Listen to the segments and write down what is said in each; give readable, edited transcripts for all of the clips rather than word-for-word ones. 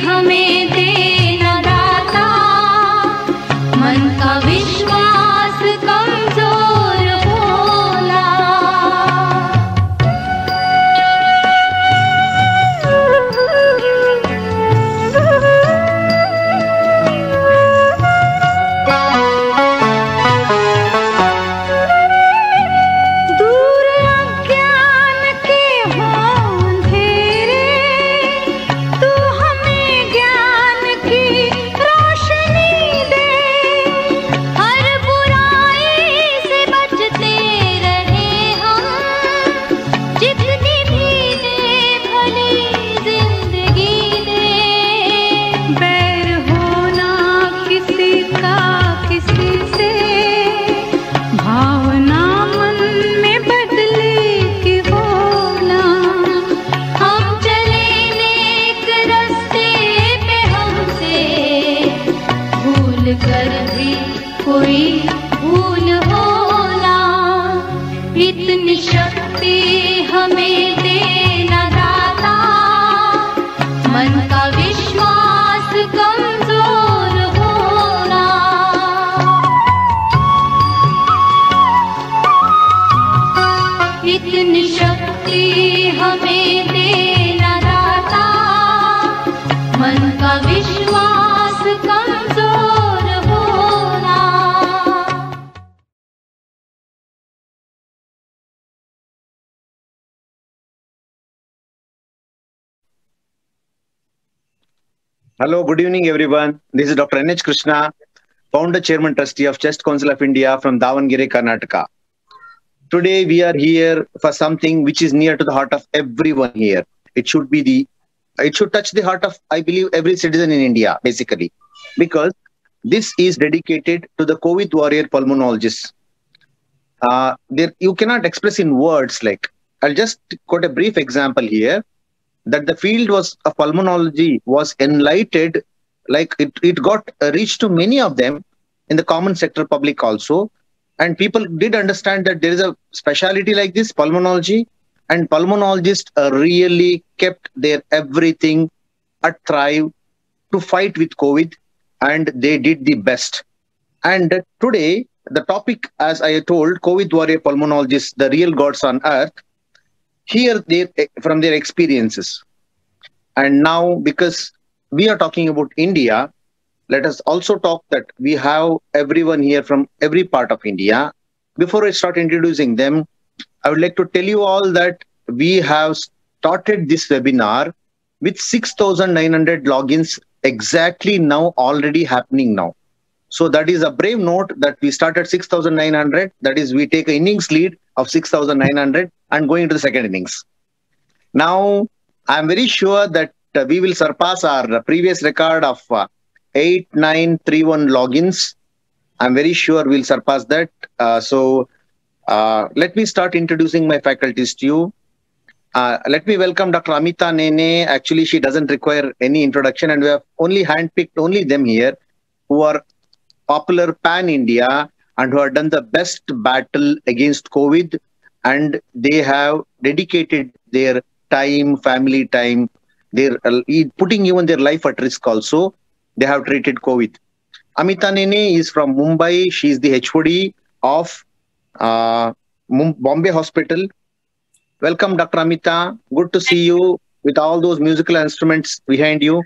हमें देना दाता, मन का विश्वास कमजोर होला। दूर अज्ञान के हों अंधेरे, तू हमें ज्ञान की रोशनी दे। हर बुराई से बचते रहे हम, जितनी भी दे भली जिंदगी दे। बैर होना किसी का किसी से, भावना मन में बदले की होना। हम चले नेक रास्ते पे, हमसे भूल कर भी कोई भूल होना। इतनी शक्ति हमें देना दाता, मन का विश्वास कमजोर होना। इतनी शक्ति हमें देना दाता, मन का विश्वास कमजोर होना। Hello, good evening, everyone. This is Dr. N.H. Krishna, Founder, Chairman, Trustee of Chest Council of India from Davangere, Karnataka. Today, we are here for something which is near to the heart of everyone here. It should touch the heart of, I believe, every citizen in India, basically, because this is dedicated to the COVID warrior pulmonologists. You cannot express in words. Like, I'll just quote a brief example here, that the field of pulmonology was enlightened, like it got reached to many of them in the common sector public also. And people did understand that there is a specialty like this, pulmonology, and pulmonologists really kept their everything at thrive to fight with COVID, and they did the best. And today, the topic, as I told, COVID warrior pulmonologists, the real gods on earth, hear from their experiences. And now, because we are talking about India, let us also talk that we have everyone here from every part of India. Before I start introducing them, I would like to tell you all that we have started this webinar with 6,900 logins exactly now, already happening now. So that is a brave note that we started 6,900. That is, we take an innings lead of 6,900 and going into the second innings. Now, I'm very sure that we will surpass our previous record of 8,931 logins. I'm very sure we'll surpass that. Let me start introducing my faculties to you. Let me welcome Dr. Amita Nene. Actually, she doesn't require any introduction, and we have only handpicked only them here who are popular pan-India and who have done the best battle against COVID, and they have dedicated their time, family time, they're putting even their life at risk also. They have treated COVID. Amita Nene is from Mumbai. She is the HOD of Bombay Hospital. Welcome, Dr. Amita. Good to see you with all those musical instruments behind you.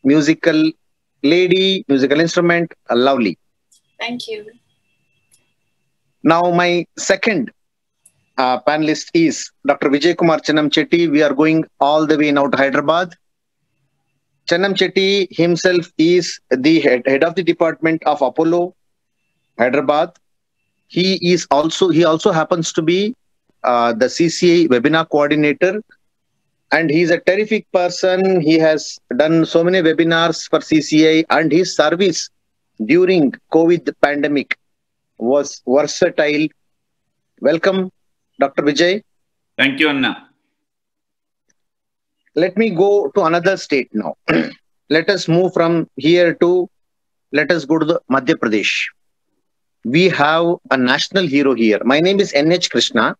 Musical lady, musical instrument, lovely. Thank you. Now, my second panelist is Dr. Vijay Kumar Chennam Chetty. We are going all the way now to Hyderabad. Chennam Chetty himself is the head of the department of Apollo, Hyderabad. He also happens to be the CCI webinar coordinator, and he's a terrific person. He has done so many webinars for CCI, and his service during COVID pandemic was versatile. Welcome, Dr. Vijay. Thank you, Anna. Let me go to another state now. Let us move from here to, let us go to the Madhya Pradesh. We have a national hero here. My name is N.H. Krishna,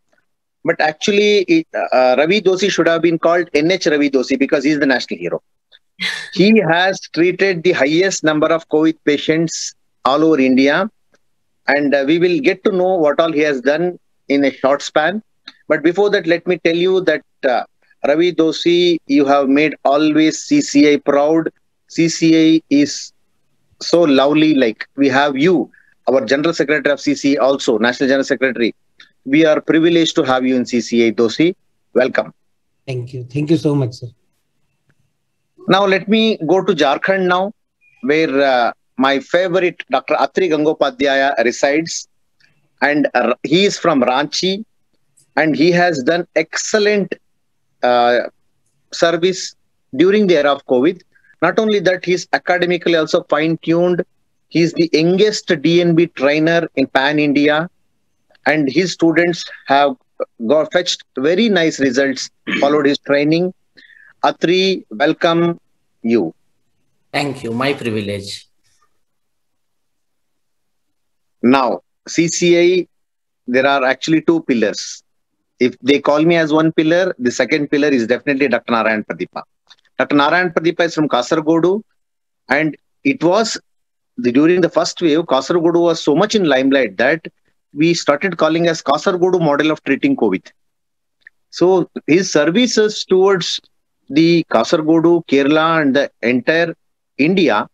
but actually Ravi Doshi should have been called N.H. Ravi Doshi because he is the national hero. He has treated the highest number of COVID patients all over India, and we will get to know what all he has done in a short span. But before that, let me tell you that Ravi Doshi, you have made always CCI proud. CCI is so lovely. Like we have you, our General Secretary of CCI, also National General Secretary. We are privileged to have you in CCI, Doshi. Welcome. Thank you. Thank you so much, sir. Now let me go to Jharkhand now, where my favorite Dr. Atri Gangopadhyaya resides, and he is from Ranchi, and he has done excellent service during the era of COVID. Not only that, he's academically also fine-tuned. He's the youngest DNB trainer in Pan India, and his students have fetched very nice results, followed his training. Atri, welcome you. Thank you. My privilege. Now, CCI, there are actually two pillars. If they call me as one pillar, the second pillar is definitely Dr. Narayan Pradeepa. Dr. Narayan Pradeepa is from Kasargodu, and it was during the first wave, Kasargodu was so much in limelight that we started calling as Kasargodu model of treating COVID. So his services towards the Kasargodu, Kerala, and the entire India,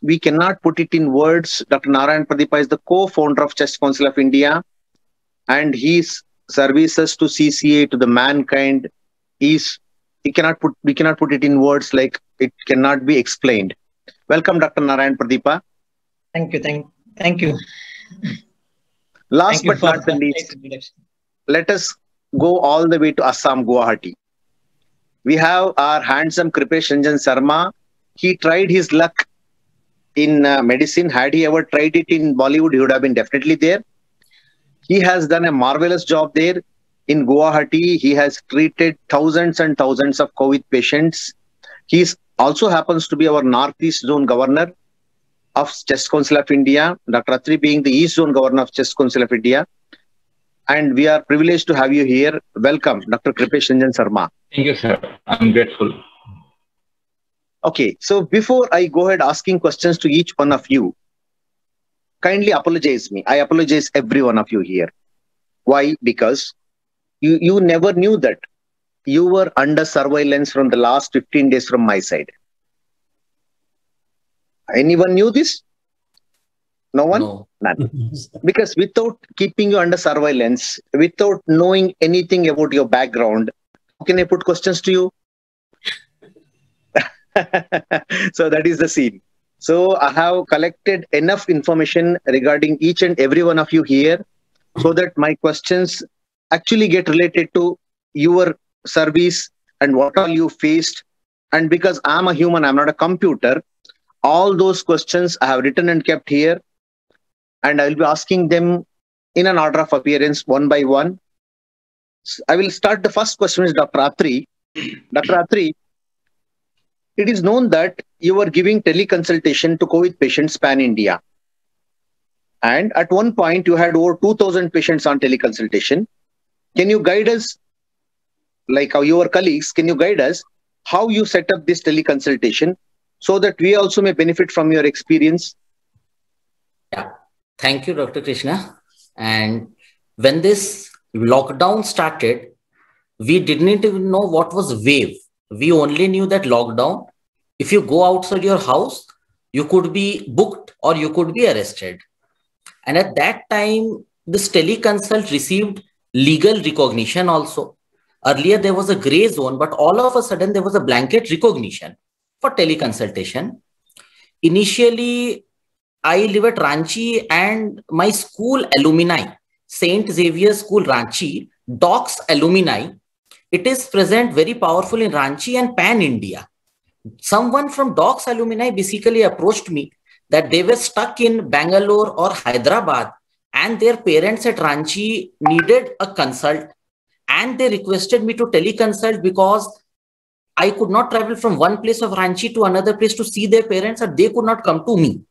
we cannot put it in words. Dr. Narayan Pradeepa is the co-founder of Chest Council of India, and his services to CCA, to the mankind, we cannot put it in words. Like it cannot be explained. Welcome, Dr. Narayan Pradeepa. Thank you. Thank you. Last but not the least, let us go all the way to Assam, Guwahati. We have our handsome Kripesh Ranjan Sharma. He tried his luck in medicine. Had he ever tried it in Bollywood, he would have been definitely there. He has done a marvelous job there. In Guwahati, he has treated thousands and thousands of COVID patients. He also happens to be our Northeast Zone Governor of Chest Council of India, Dr. Atri being the East Zone Governor of Chest Council of India. And we are privileged to have you here. Welcome, Dr. Kripesh Ranjan Sharma. Thank you, sir. I'm grateful. Okay, so before I go ahead asking questions to each one of you, kindly apologize me. I apologize every one of you here. Why? Because you never knew that you were under surveillance from the last 15 days from my side. Anyone knew this? No one? No. None. Because without keeping you under surveillance, without knowing anything about your background, how can I put questions to you? So that is the scene. So I have collected enough information regarding each and every one of you here so that my questions actually get related to your service and what all you faced. And because I'm a human, I'm not a computer, all those questions I have written and kept here, and I will be asking them in an order of appearance one by one. So I will start. The first question is Dr. Atri. Dr. Atri, it is known that you were giving teleconsultation to COVID patients pan India. And at one point, you had over 2,000 patients on teleconsultation. Can you guide us, like your colleagues, can you guide us how you set up this teleconsultation so that we also may benefit from your experience? Yeah. Thank you, Dr. Krishna. And when this lockdown started, we didn't even know what was wave. We only knew that lockdown, if you go outside your house, you could be booked or you could be arrested. And at that time, this teleconsult received legal recognition also. Earlier, there was a gray zone, but all of a sudden, there was a blanket recognition for teleconsultation. Initially, I live at Ranchi and my school alumni, St. Xavier School Ranchi, DOCS alumni, it is present very powerful in Ranchi and Pan India. Someone from DOCS alumni basically approached me that they were stuck in Bangalore or Hyderabad and their parents at Ranchi needed a consult and they requested me to teleconsult because I could not travel from one place of Ranchi to another place to see their parents and they could not come to me.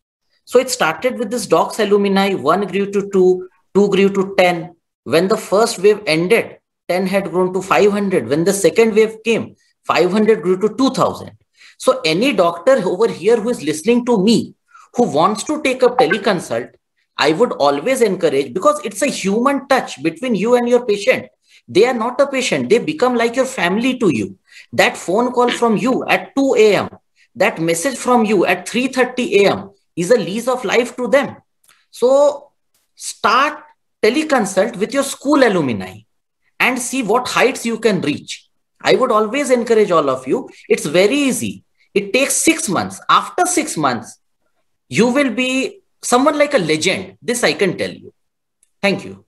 So it started with this DOCS alumni, 1 grew to 2, 2 grew to 10. When the first wave ended, 10 had grown to 500. When the second wave came, 500 grew to 2000. So any doctor over here who is listening to me, who wants to take up teleconsult, I would always encourage, because it's a human touch between you and your patient. They are not a patient. They become like your family to you. That phone call from you at 2 a.m., that message from you at 3:30 a.m. is a lease of life to them. So start teleconsult with your school alumni and see what heights you can reach. I would always encourage all of you. It's very easy. It takes 6 months. After 6 months, you will be someone like a legend. This I can tell you. Thank you.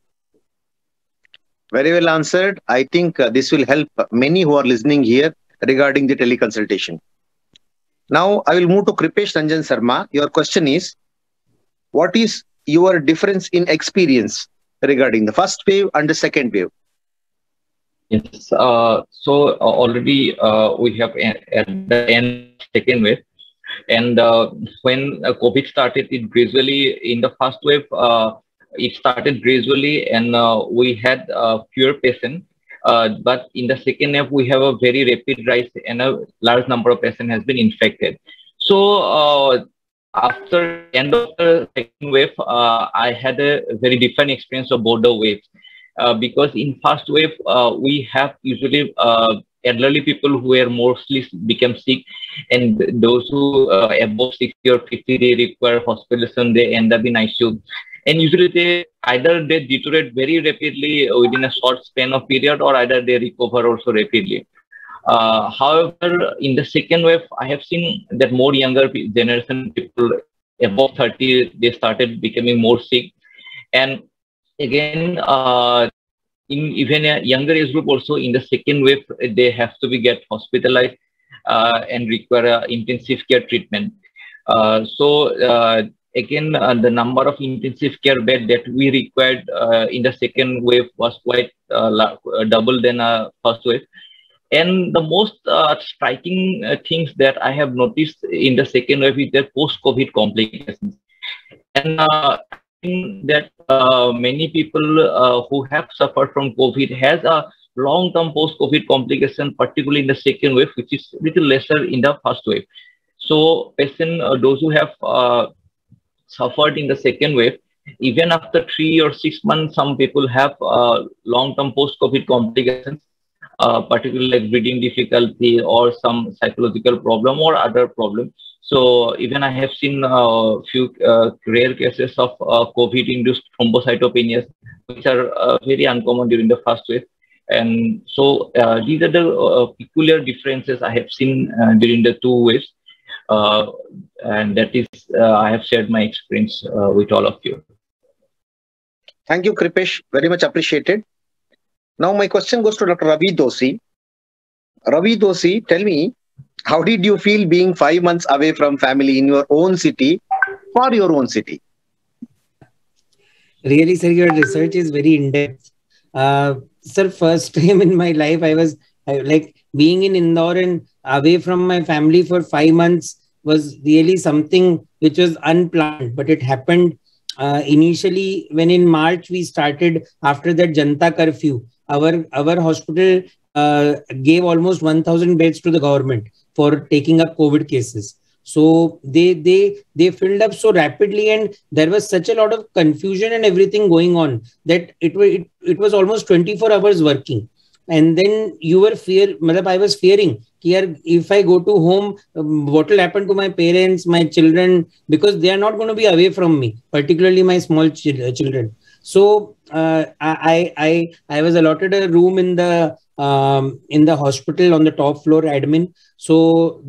Very well answered. I think this will help many who are listening here regarding the teleconsultation. Now, I will move to Kripesh Ranjan Sarma. Your question is, what is your difference in experience regarding the first wave and the second wave? Yes. So already we have at the end second wave, and when COVID started, it gradually in the first wave it started gradually, and we had fewer patients. But in the second wave, we have a very rapid rise, and a large number of patients has been infected. So after end of the second wave, I had a very different experience of both the waves. Because in first wave, we have usually elderly people who are mostly become sick, and those who above 60 or 50, they require hospitalization, they end up in ICU. And usually they deteriorate very rapidly within a short span of period, or either they recover also rapidly. However, in the second wave, I have seen that more younger generation people above 30, they started becoming more sick. And again, in even a younger age group also, in the second wave, they have to be get hospitalized and require intensive care treatment. Again, the number of intensive care bed that we required in the second wave was quite double than first wave. And the most striking things that I have noticed in the second wave is the post-COVID complications. And I think that many people who have suffered from COVID has a long-term post-COVID complication, particularly in the second wave, which is little lesser in the first wave. So, those who have suffered in the second wave, even after 3 or 6 months, some people have long-term post-COVID complications, particularly like breathing difficulty or some psychological problem or other problem. So even I have seen a few rare cases of COVID-induced thrombocytopenias, which are very uncommon during the first wave. And so these are the peculiar differences I have seen during the two waves. And that is, I have shared my experience with all of you. Thank you, Kripesh. Very much appreciated. Now my question goes to Dr. Ravi Doshi. Ravi Doshi, tell me, how did you feel being 5 months away from family in your own city, for your own city? Really, sir, your research is very in-depth. Sir, first time in my life, I like being in Indore and away from my family for 5 months was really something which was unplanned, but it happened initially when in March we started after that Janta curfew. Our hospital gave almost 1,000 beds to the government for taking up COVID cases. So they filled up so rapidly, and there was such a lot of confusion and everything going on that it was almost 24 hours working. And then I was fearing, if I go to home, what will happen to my parents, my children, because they are not going to be away from me, particularly my small children. So I was allotted a room in the hospital on the top floor, admin. So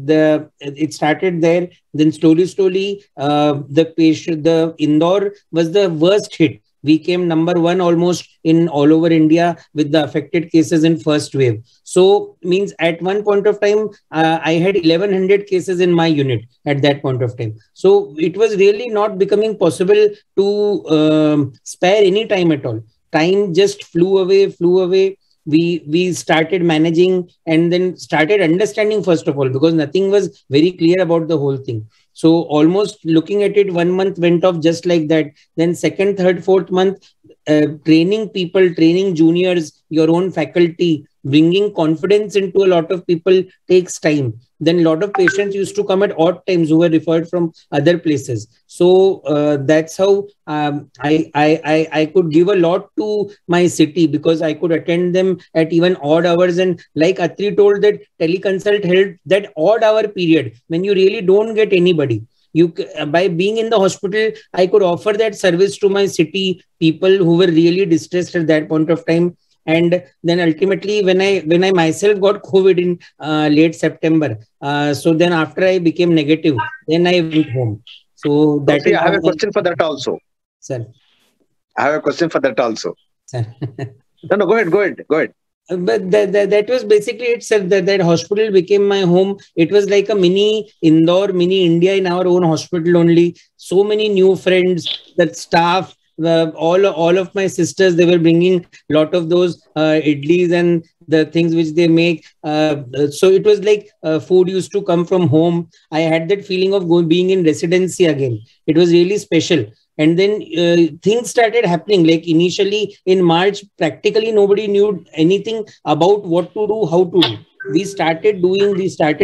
it started there. Then slowly, the Indore was the worst hit. We came number 1 almost in all over India with the affected cases in first wave. So means at one point of time, I had 1,100 cases in my unit at that point of time. So it was really not becoming possible to spare any time at all. Time just flew away. We started managing and then started understanding, first of all, because nothing was very clear about the whole thing. So almost looking at it, 1 month went off just like that. Then second, third, fourth month, training people, training juniors, your own faculty, bringing confidence into a lot of people takes time. Then a lot of patients used to come at odd times who were referred from other places. So that's how I could give a lot to my city, because I could attend them at even odd hours. And like Atri told, that teleconsult helped that odd hour period when you really don't get anybody. By being in the hospital, I could offer that service to my city people who were really distressed at that point of time. And then ultimately, when I myself got COVID in late September, so then after I became negative, then I went home. So that Okay, is I have how a question for that also. Sir. I have a question for that also. Sir. No, go ahead. But that was basically it, sir. That hospital became my home. It was like a mini Indore, mini India in our own hospital only. So many new friends, that staff, all of my sisters, they were bringing a lot of those idlis and the things which they make. So it was like food used to come from home. I had that feeling of being in residency again. It was really special. And then things started happening. Like initially in March, practically nobody knew anything about what to do, how to do. We started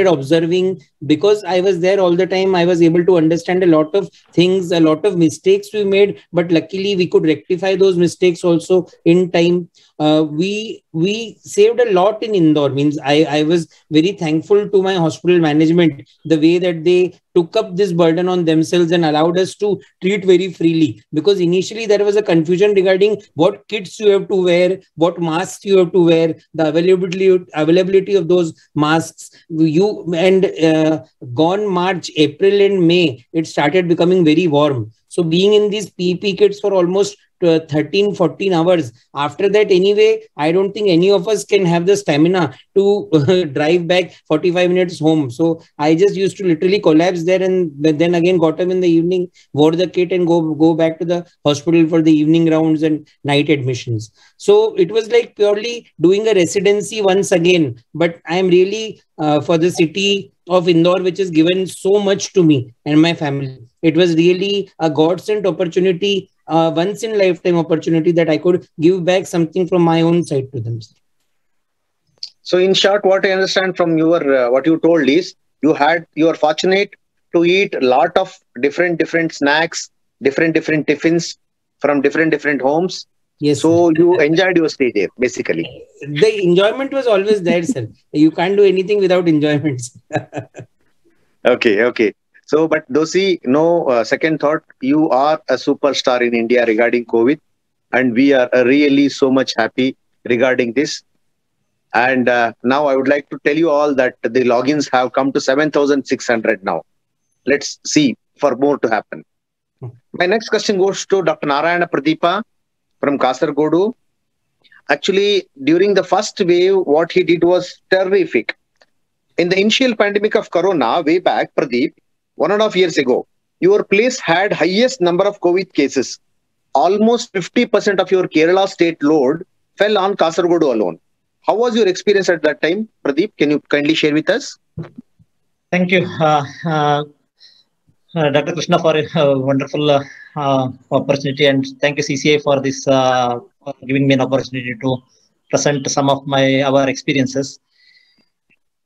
observing. Because I was there all the time, I was able to understand a lot of things, a lot of mistakes we made, but luckily we could rectify those mistakes also in time. We saved a lot in Indore. Means I was very thankful to my hospital management, the way that they took up this burden on themselves and allowed us to treat very freely. Because initially there was a confusion regarding what kits you have to wear, what masks you have to wear, the availability of those masks. Gone March, April and May, it started becoming very warm. So being in these PP kits for almost 13, 14 hours. After that, anyway, I don't think any of us can have the stamina to drive back 45 minutes home. So I just used to literally collapse there, and then again got up in the evening, wore the kit and go back to the hospital for the evening rounds and night admissions. So it was like purely doing a residency once again. But I am really for the city of Indore, which has given so much to me and my family. It was really a godsend opportunity, once in lifetime opportunity, that I could give back something from my own side to them. So in short, what I understand from your what you told is you are fortunate to eat a lot of different snacks, different tiffins from different homes. Yes. So you enjoyed your stay there, basically. The enjoyment was always there, sir. You can't do anything without enjoyment. Okay. So, but Dosi, no second thought. You are a superstar in India regarding COVID, and we are really so much happy regarding this. And now I would like to tell you all that the logins have come to 7,600 now. Let's see for more to happen. My next question goes to Dr. Narayana Pradeepa from Kasargodu. Actually, during the first wave, what he did was terrific. In the initial pandemic of Corona, way back, Pradeep, 1.5 years ago, your place had highest number of COVID cases. Almost 50% of your Kerala state load fell on Kasargodu alone. How was your experience at that time, Pradeep? Can you kindly share with us? Thank you, Dr. Krishna, for a wonderful opportunity, and thank you, CCI, for this for giving me an opportunity to present some of our experiences.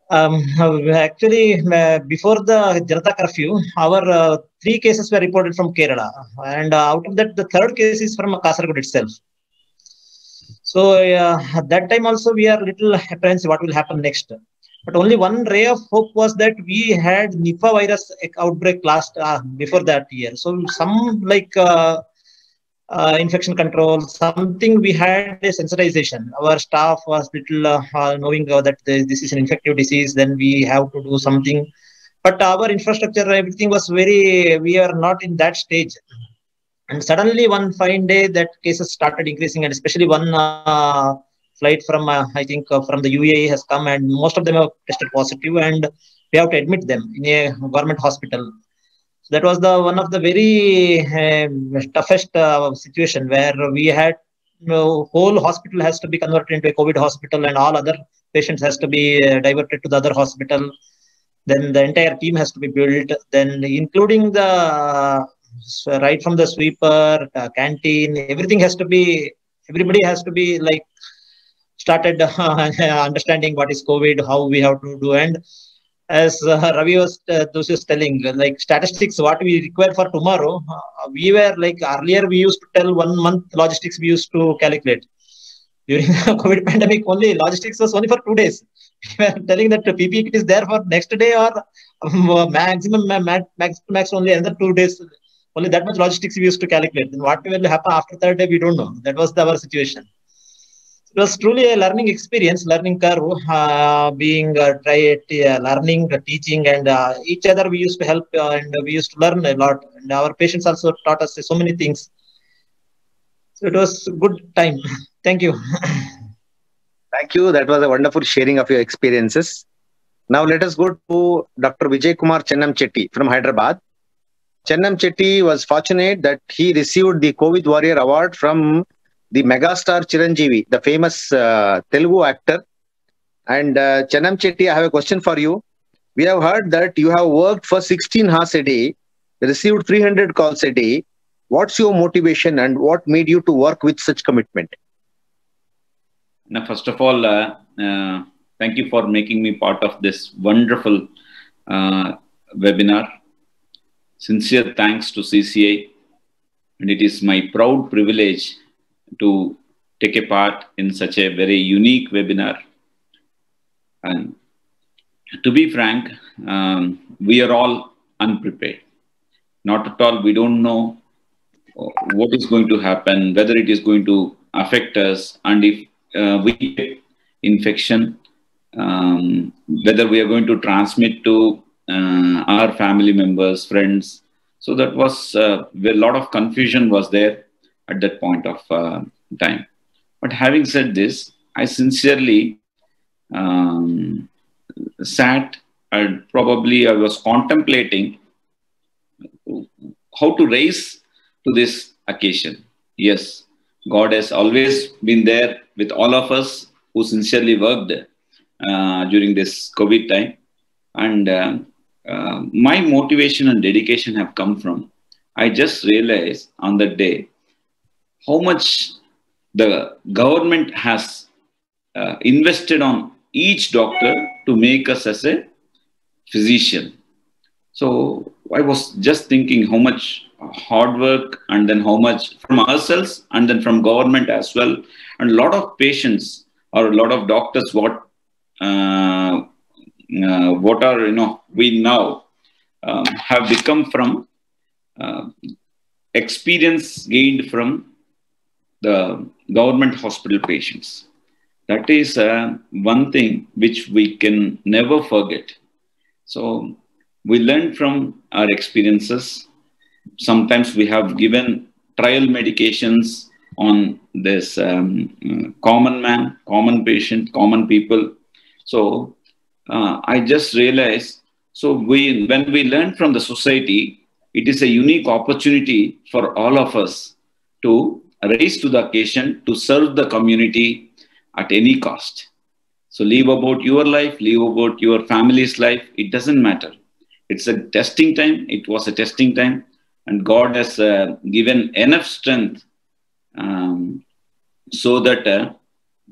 Actually, before the Janata curfew, our 3 cases were reported from Kerala, and out of that, the 3rd case is from Kasaragod itself. So at that time also, we are little apprehensive what will happen next. But only one ray of hope was that we had Nipah virus outbreak before that year. So some infection control, something we had a sensitization. Our staff was little knowing that this is an infective disease, then we have to do something. But our infrastructure, everything was we are not in that stage. And suddenly one fine day that cases started increasing, and especially one flight from, I think from the UAE has come, and most of them have tested positive, and we have to admit them in a government hospital. So that was one of the very toughest situation, where we had whole hospital has to be converted into a COVID hospital, and all other patients has to be diverted to the other hospital. Then the entire team has to be built, then including the right from the sweeper, canteen, everything has to be, everybody has to be started understanding what is COVID, how we have to do. And as Ravi was those was telling, like statistics, what we require for tomorrow, we were like earlier we used to tell 1 month logistics we used to calculate. During the COVID pandemic, only logistics was only for 2 days. We were telling that the PPE kit is there for next day or max only another 2 days. Only that much logistics we used to calculate. Then what will happen after third day, we don't know. That was our situation. It was truly a learning experience, learning curve, being learning, teaching, and each other we used to help and we used to learn a lot. And our patients also taught us so many things. So it was a good time. Thank you. Thank you. That was a wonderful sharing of your experiences. Now let us go to Dr. Vijay Kumar Chennam Chetty from Hyderabad. Chennam Chetty was fortunate that he received the COVID Warrior Award from the megastar Chiranjeevi, the famous Telugu actor. And Chennam Chetty, I have a question for you. We have heard that you have worked for 16 hours a day, received 300 calls a day. What's your motivation and what made you to work with such commitment? Now, first of all, thank you for making me part of this wonderful webinar. Sincere thanks to CCI, and it is my proud privilege to take a part in such a very unique webinar. And to be frank, we are all unprepared. Not at all. We don't know what is going to happen, whether it is going to affect us, and if we get infection, whether we are going to transmit to our family members, friends. So that was a lot of confusion was there at that point of time. But having said this, I sincerely sat and probably I was contemplating how to raise to this occasion. Yes, God has always been there with all of us who sincerely worked during this COVID time. And my motivation and dedication have come from, I just realized on that day how much the government has invested on each doctor to make us as a physician. So I was just thinking how much hard work and then how much from ourselves and then from government as well. And a lot of patients or a lot of doctors, what are, we now have become from experience gained from the government hospital patients. That is one thing which we can never forget. So we learn from our experiences. Sometimes we have given trial medications on this common man, common patient, common people. So I just realized, so when we learn from the society, it is a unique opportunity for all of us to rise to the occasion to serve the community at any cost. So leave about your life, leave about your family's life. It doesn't matter. It's a testing time. It was a testing time. And God has given enough strength so that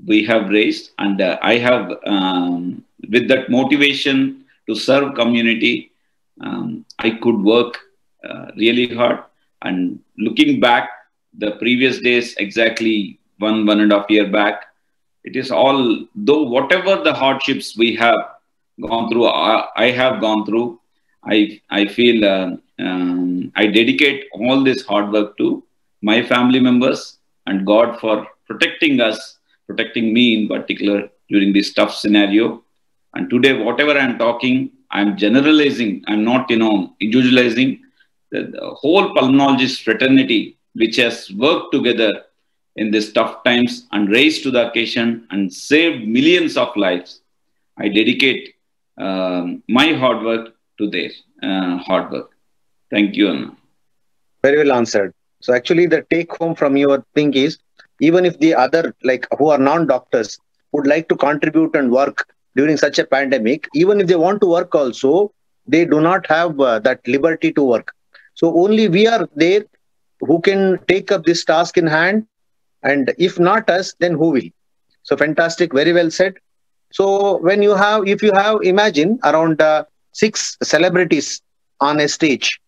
we have raised. And I have, with that motivation to serve community, I could work really hard. And looking back, the previous days, exactly one and a half year back, it is all, though whatever the hardships we have gone through, I have gone through, I feel I dedicate all this hard work to my family members and God for protecting us, protecting me in particular during this tough scenario. And today, whatever I'm talking, I'm generalizing, I'm not, individualizing. The whole pulmonologist fraternity, which has worked together in these tough times and raised to the occasion and saved millions of lives. I dedicate my hard work to their hard work. Thank you, Anna. Very well answered. So actually the take home from your thing is, even if the other, like who are non-doctors, would like to contribute and work during such a pandemic, even if they want to work also, they do not have that liberty to work. So only we are there who can take up this task in hand. And if not us, then who will? So fantastic, very well said. So when you have, if you have, imagine around 6 celebrities on a stage.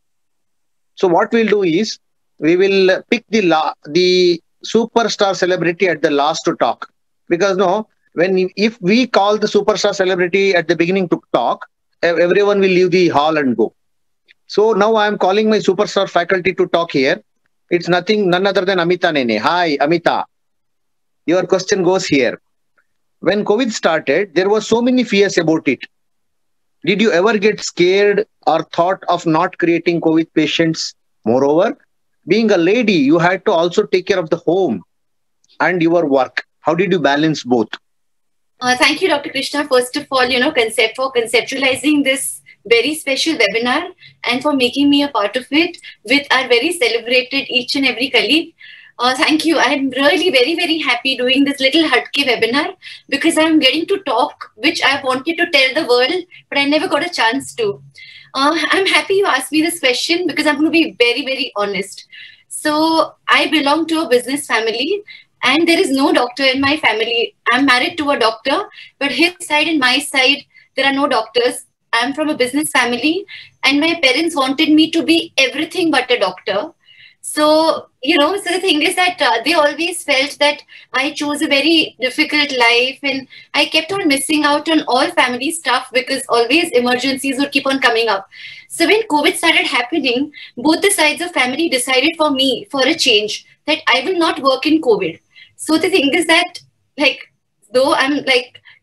So what we'll do is we will pick the superstar celebrity at the last to talk, because no, if we call the superstar celebrity at the beginning to talk, everyone will leave the hall and go. So now I am calling my superstar faculty to talk here. It's none other than Amita Nene. Hi, Amita. Your question goes here. When COVID started, there was so many fears about it. Did you ever get scared or thought of not creating COVID patients? Moreover, being a lady, you had to also take care of the home and your work. How did you balance both? Thank you, Dr. Krishna. First of all, for conceptualizing this very special webinar and for making me a part of it with our very celebrated each and every colleague. Thank you. I'm really very, very happy doing this little Hatke webinar because I'm getting to talk, which I wanted to tell the world, but I never got a chance to. I'm happy you asked me this question because I'm going to be very, very honest. So I belong to a business family and there is no doctor in my family. I'm married to a doctor, but his side and my side, there are no doctors. I'm from a business family and my parents wanted me to be everything but a doctor. So, so the thing is that they always felt that I chose a very difficult life and I kept on missing out on all family stuff because always emergencies would keep on coming up. So when COVID started happening, both the sides of family decided for me for a change that I will not work in COVID. So the thing is that though I'm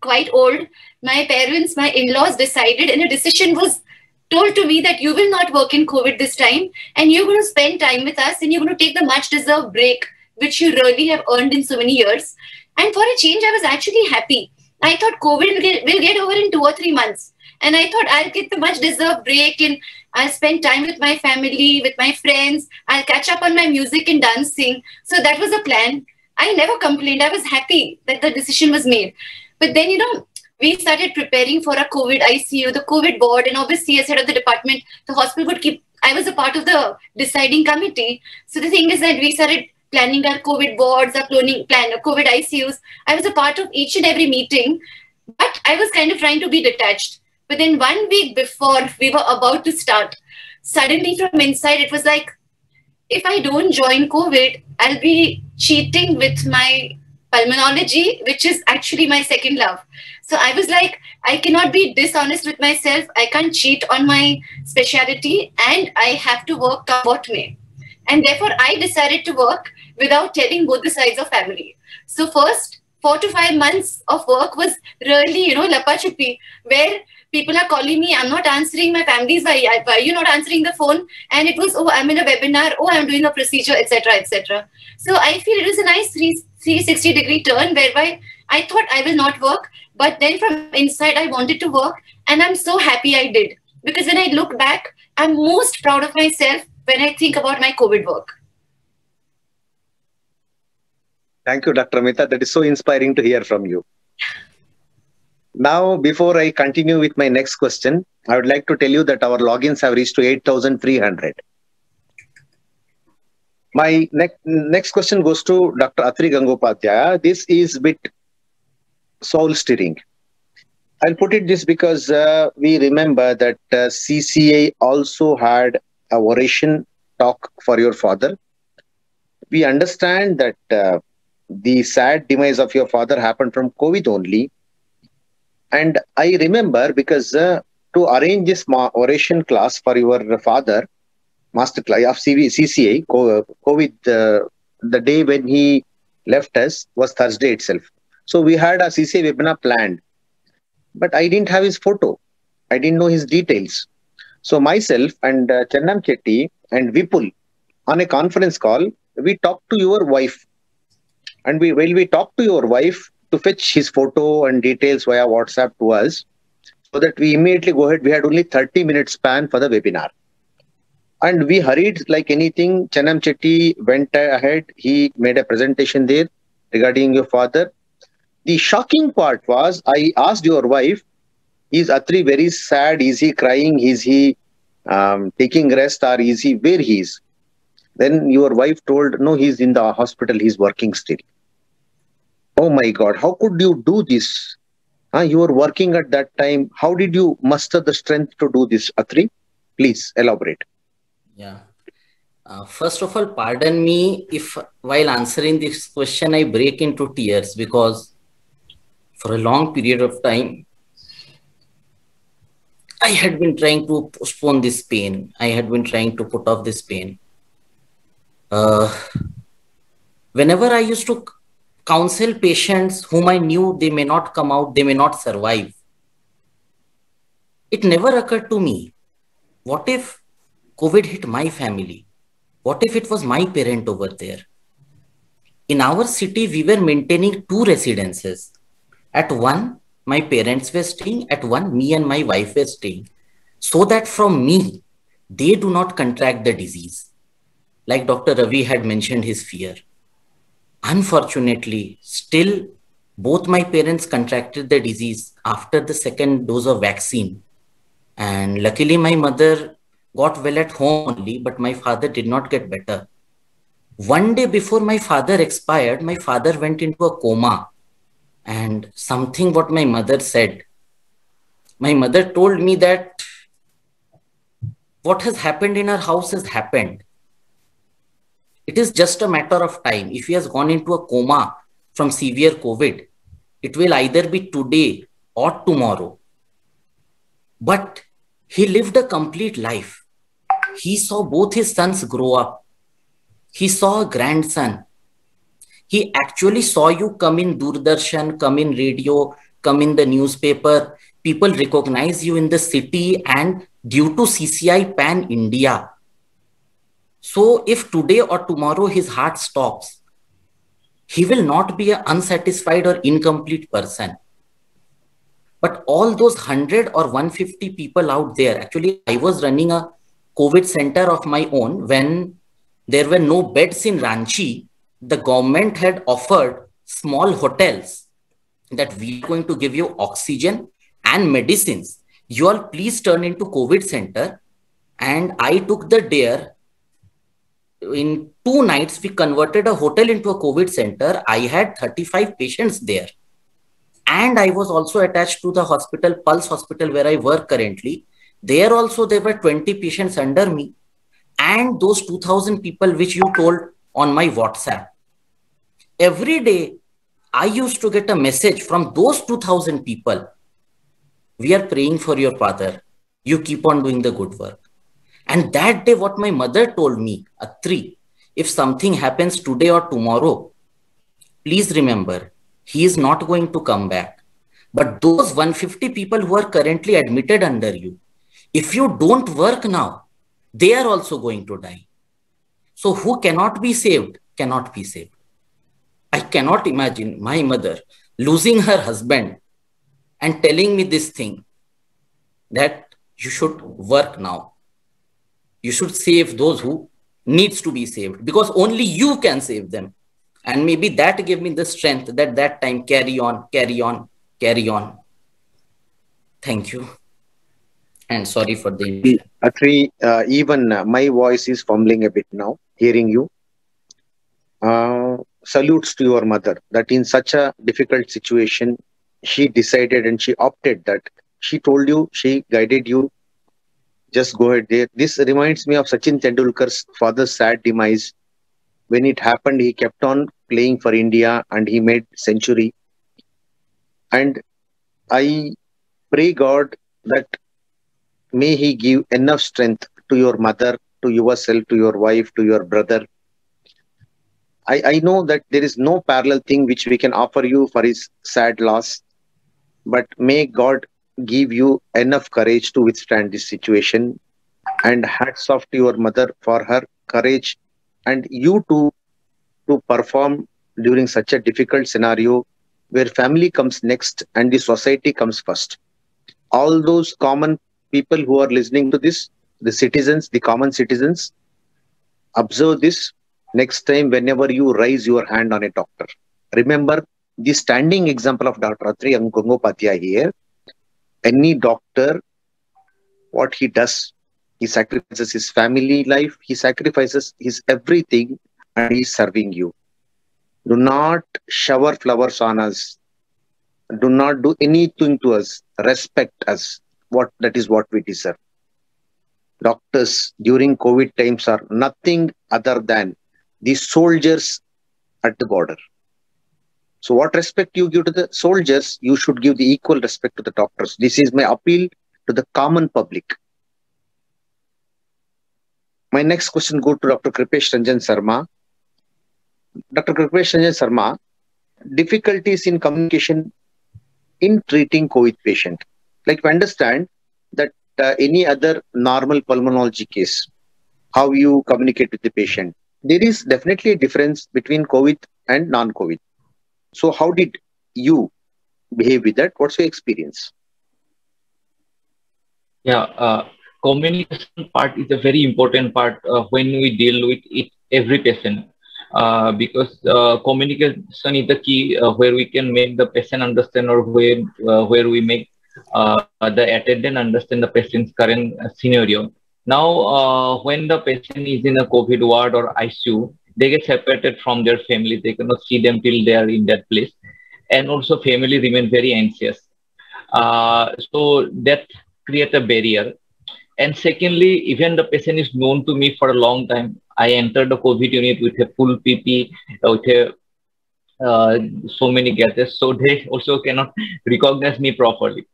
quite old, my parents, my in-laws decided and a decision was told to me that you will not work in COVID this time and you're going to spend time with us and you're going to take the much deserved break, which you really have earned in so many years. And for a change, I was actually happy. I thought COVID will get over in 2 or 3 months. And I thought I'll get the much deserved break and I'll spend time with my family, with my friends. I'll catch up on my music and dancing. So that was a plan. I never complained. I was happy that the decision was made. But then, we started preparing for a COVID ICU, the COVID board, and obviously as head of the department, the hospital would I was a part of the deciding committee. So the thing is that we started planning our COVID boards, our COVID ICUs. I was a part of each and every meeting, but I was kind of trying to be detached. But then 1 week before we were about to start, suddenly from inside, it was like, if I don't join COVID, I'll be cheating with my pulmonology, which is actually my second love. So I was like, I cannot be dishonest with myself. I can't cheat on my specialty and I have to work come what may. And therefore I decided to work without telling both the sides of family. So first 4 to 5 months of work was really, lapa chupi, where people are calling me, I'm not answering, my family's why are you not answering the phone? And it was, oh, I'm in a webinar, oh, I'm doing a procedure, etc., etc. So I feel it was a nice 360-degree turn whereby I thought I will not work, but then from inside I wanted to work and I'm so happy I did. Because when I look back, I'm most proud of myself when I think about my COVID work. Thank you, Dr. Amita. That is so inspiring to hear from you. Now, before I continue with my next question, I would like to tell you that our logins have reached to 8,300. My next question goes to Dr. Atri Gangopadhyaya. This is a bit soul stirring. I'll put it this because we remember that CCA also had a oration talk for your father. We understand that the sad demise of your father happened from COVID only. And I remember because to arrange this oration class for your father, master class of CCA, COVID, the day when he left us was Thursday itself. So we had a CCA webinar planned, but I didn't have his photo. I didn't know his details. So myself and Chennam Chetty and Vipul on a conference call, we talked to your wife. And while we talked to your wife to fetch his photo and details via WhatsApp to us, so that we immediately go ahead. We had only 30-minute span for the webinar. And we hurried like anything. Chennam Chetty went ahead. He made a presentation there regarding your father. The shocking part was, I asked your wife, is Atri very sad? Is he crying? Is he taking rest? Or is he where he is? Then your wife told, no, he's in the hospital. He's working still. Oh my God, how could you do this? You were working at that time. How did you muster the strength to do this, Atri? Please elaborate. Yeah. First of all, pardon me if while answering this question, I break into tears, because for a long period of time, I had been trying to postpone this pain. I had been trying to put off this pain. Whenever I used to counsel patients whom I knew they may not come out, they may not survive, it never occurred to me, what if COVID hit my family? What if it was my parent over there? In our city, we were maintaining 2 residences. At one, my parents were staying. At one, me and my wife were staying. So that from me, they do not contract the disease. Like Dr. Ravi had mentioned his fear. Unfortunately, still, both my parents contracted the disease after the second dose of vaccine. And luckily, my mother got well at home only, but my father did not get better. One day before my father expired, my father went into a coma. And something what my mother said, my mother told me that what has happened in our house has happened. It is just a matter of time. If he has gone into a coma from severe COVID, it will either be today or tomorrow. But he lived a complete life. He saw both his sons grow up. He saw a grandson. He actually saw you come in Doordarshan, come in radio, come in the newspaper. People recognize you in the city and due to CCI Pan India. So if today or tomorrow his heart stops, he will not be an unsatisfied or incomplete person. But all those 100 or 150 people out there, actually, I was running a COVID center of my own when there were no beds in Ranchi. The government had offered small hotels that we are going to give you oxygen and medicines. You all please turn into COVID center. And I took the dare. In 2 nights, we converted a hotel into a COVID center. I had 35 patients there. And I was also attached to the hospital, Pulse Hospital, where I work currently. There also, there were 20 patients under me. And those 2,000 people which you told on my WhatsApp. Every day, I used to get a message from those 2,000 people. We are praying for your father. You keep on doing the good work. And that day, what my mother told me, Atri, if something happens today or tomorrow, please remember, he is not going to come back. But those 150 people who are currently admitted under you, if you don't work now, they are also going to die. So who cannot be saved, cannot be saved. I cannot imagine my mother losing her husband and telling me this thing, that you should work now. You should save those who needs to be saved, because only you can save them. And maybe that gave me the strength that time, carry on, carry on, carry on. Thank you. And sorry for the... Atri, even my voice is fumbling a bit now, hearing you. Salutes to your mother, that in such a difficult situation, she decided and she opted that. She told you, she guided you, just go ahead there. This reminds me of Sachin Tendulkar's father's sad demise. When it happened, he kept on playing for India and he made century. And I pray God that may he give enough strength to your mother, to yourself, to your wife, to your brother. I know that there is no parallel thing which we can offer you for his sad loss, but may God give you enough courage to withstand this situation. And hats off to your mother for her courage, and you too, to perform during such a difficult scenario where family comes next and the society comes first. All those common people who are listening to this, the citizens, the common citizens, observe this next time whenever you raise your hand on a doctor. Remember the standing example of Dr. Atri Gangopadhyay here. Any doctor, what he does, he sacrifices his family life, he sacrifices his everything, and he is serving you. Do not shower flowers on us. Do not do anything to us. Respect us. That is what we deserve. Doctors during COVID times are nothing other than the soldiers at the border. So what respect you give to the soldiers, you should give the equal respect to the doctors. This is my appeal to the common public. My next question goes to Dr. Kripesh Ranjan Sarma. Dr. Kripesh Ranjan Sarma, difficulties in communication in treating COVID patient. Like we understand that any other normal pulmonology case, how you communicate with the patient, there is definitely a difference between COVID and non-COVID. So how did you behave with that? What's your experience? Yeah, communication part is a very important part when we deal with every patient. Because communication is the key where we can make the patient understand, or where we make the attendant understand the patient's current scenario. Now, when the patient is in a COVID ward or ICU, they get separated from their family. They cannot see them till they are in that place. And also family remain very anxious. So that creates a barrier. And secondly, even the patient is known to me for a long time. I entered the COVID unit with a full PP, with so many gadgets, so they also cannot recognize me properly.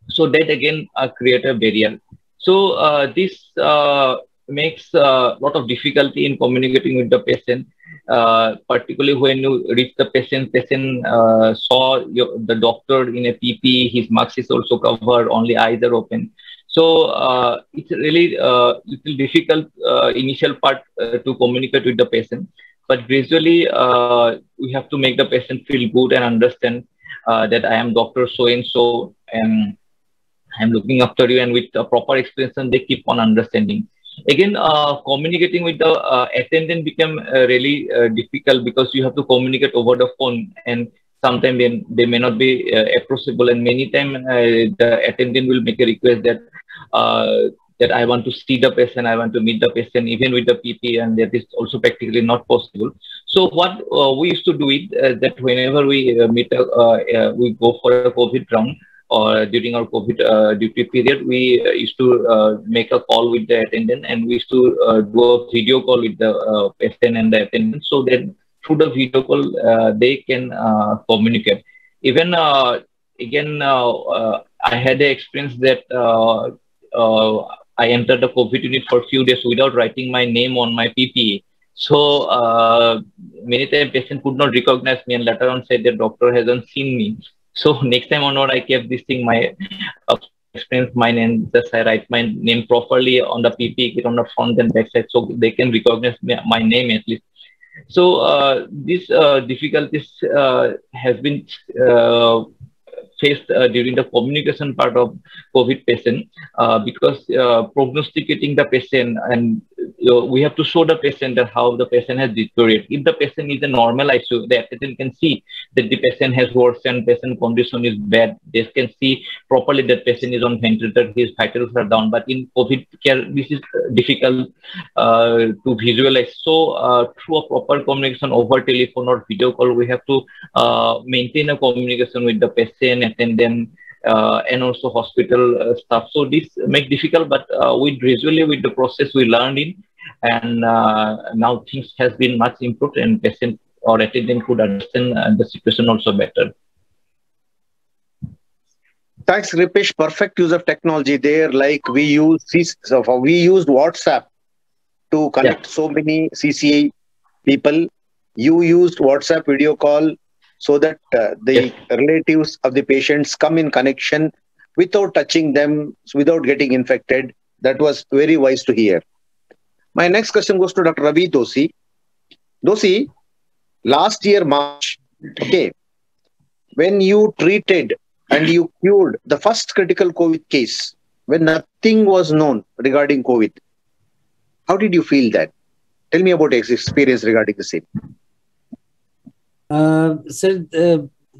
So that again create a barrier. So this makes a lot of difficulty in communicating with the patient, particularly when you reach the patient. Patient saw the doctor in a PP, his mask is also covered, only eyes are open. So it's really little difficult initial part to communicate with the patient, but gradually we have to make the patient feel good and understand that I am Dr. So and so, and I'm looking after you, and with a proper explanation, they keep on understanding. Again, communicating with the attendant become really difficult, because you have to communicate over the phone, and sometimes they may not be approachable, and many times the attendant will make a request that I want to see the patient, I want to meet the patient, even with the PP, and that is also practically not possible. So what we used to do is that whenever we we go for a COVID round, or during our COVID duty period, we used to make a call with the attendant, and we used to do a video call with the patient and the attendant, so that through the video call they can communicate. Even again, I had the experience that I entered the COVID unit for a few days without writing my name on my PPE. So many times patient could not recognize me, and later on said the doctor hasn't seen me. So next time onward, I kept this thing, my experience, my name, just I write my name properly on the PPE kit on the front and back side, so they can recognize my name at least. So these difficulties has been faced during the communication part of COVID patient, because prognosticating the patient, and we have to show the patient that how the patient has deteriorated. If the patient is a normal ICU, the attendant can see that the patient has worsened, patient condition is bad. They can see properly that patient is on ventilator, his vitals are down. But in COVID care, this is difficult to visualize. So through a proper communication over telephone or video call, we have to maintain a communication with the patient, attendant, and also hospital staff. So this makes difficult, but we gradually with the process we learned in, and now things has been much improved, and patient or attendant could understand the situation also better. Thanks, Kripesh. Perfect use of technology there. Like we used WhatsApp to connect so many CCA people. You used WhatsApp video call so that the relatives of the patients come in connection without touching them, without getting infected. That was very wise to hear. My next question goes to Dr. Ravi Doshi. Doshi, last year March, okay, when you treated and you cured the first critical COVID case, when nothing was known regarding COVID, how did you feel that? Tell me about your experience regarding the same. Sir,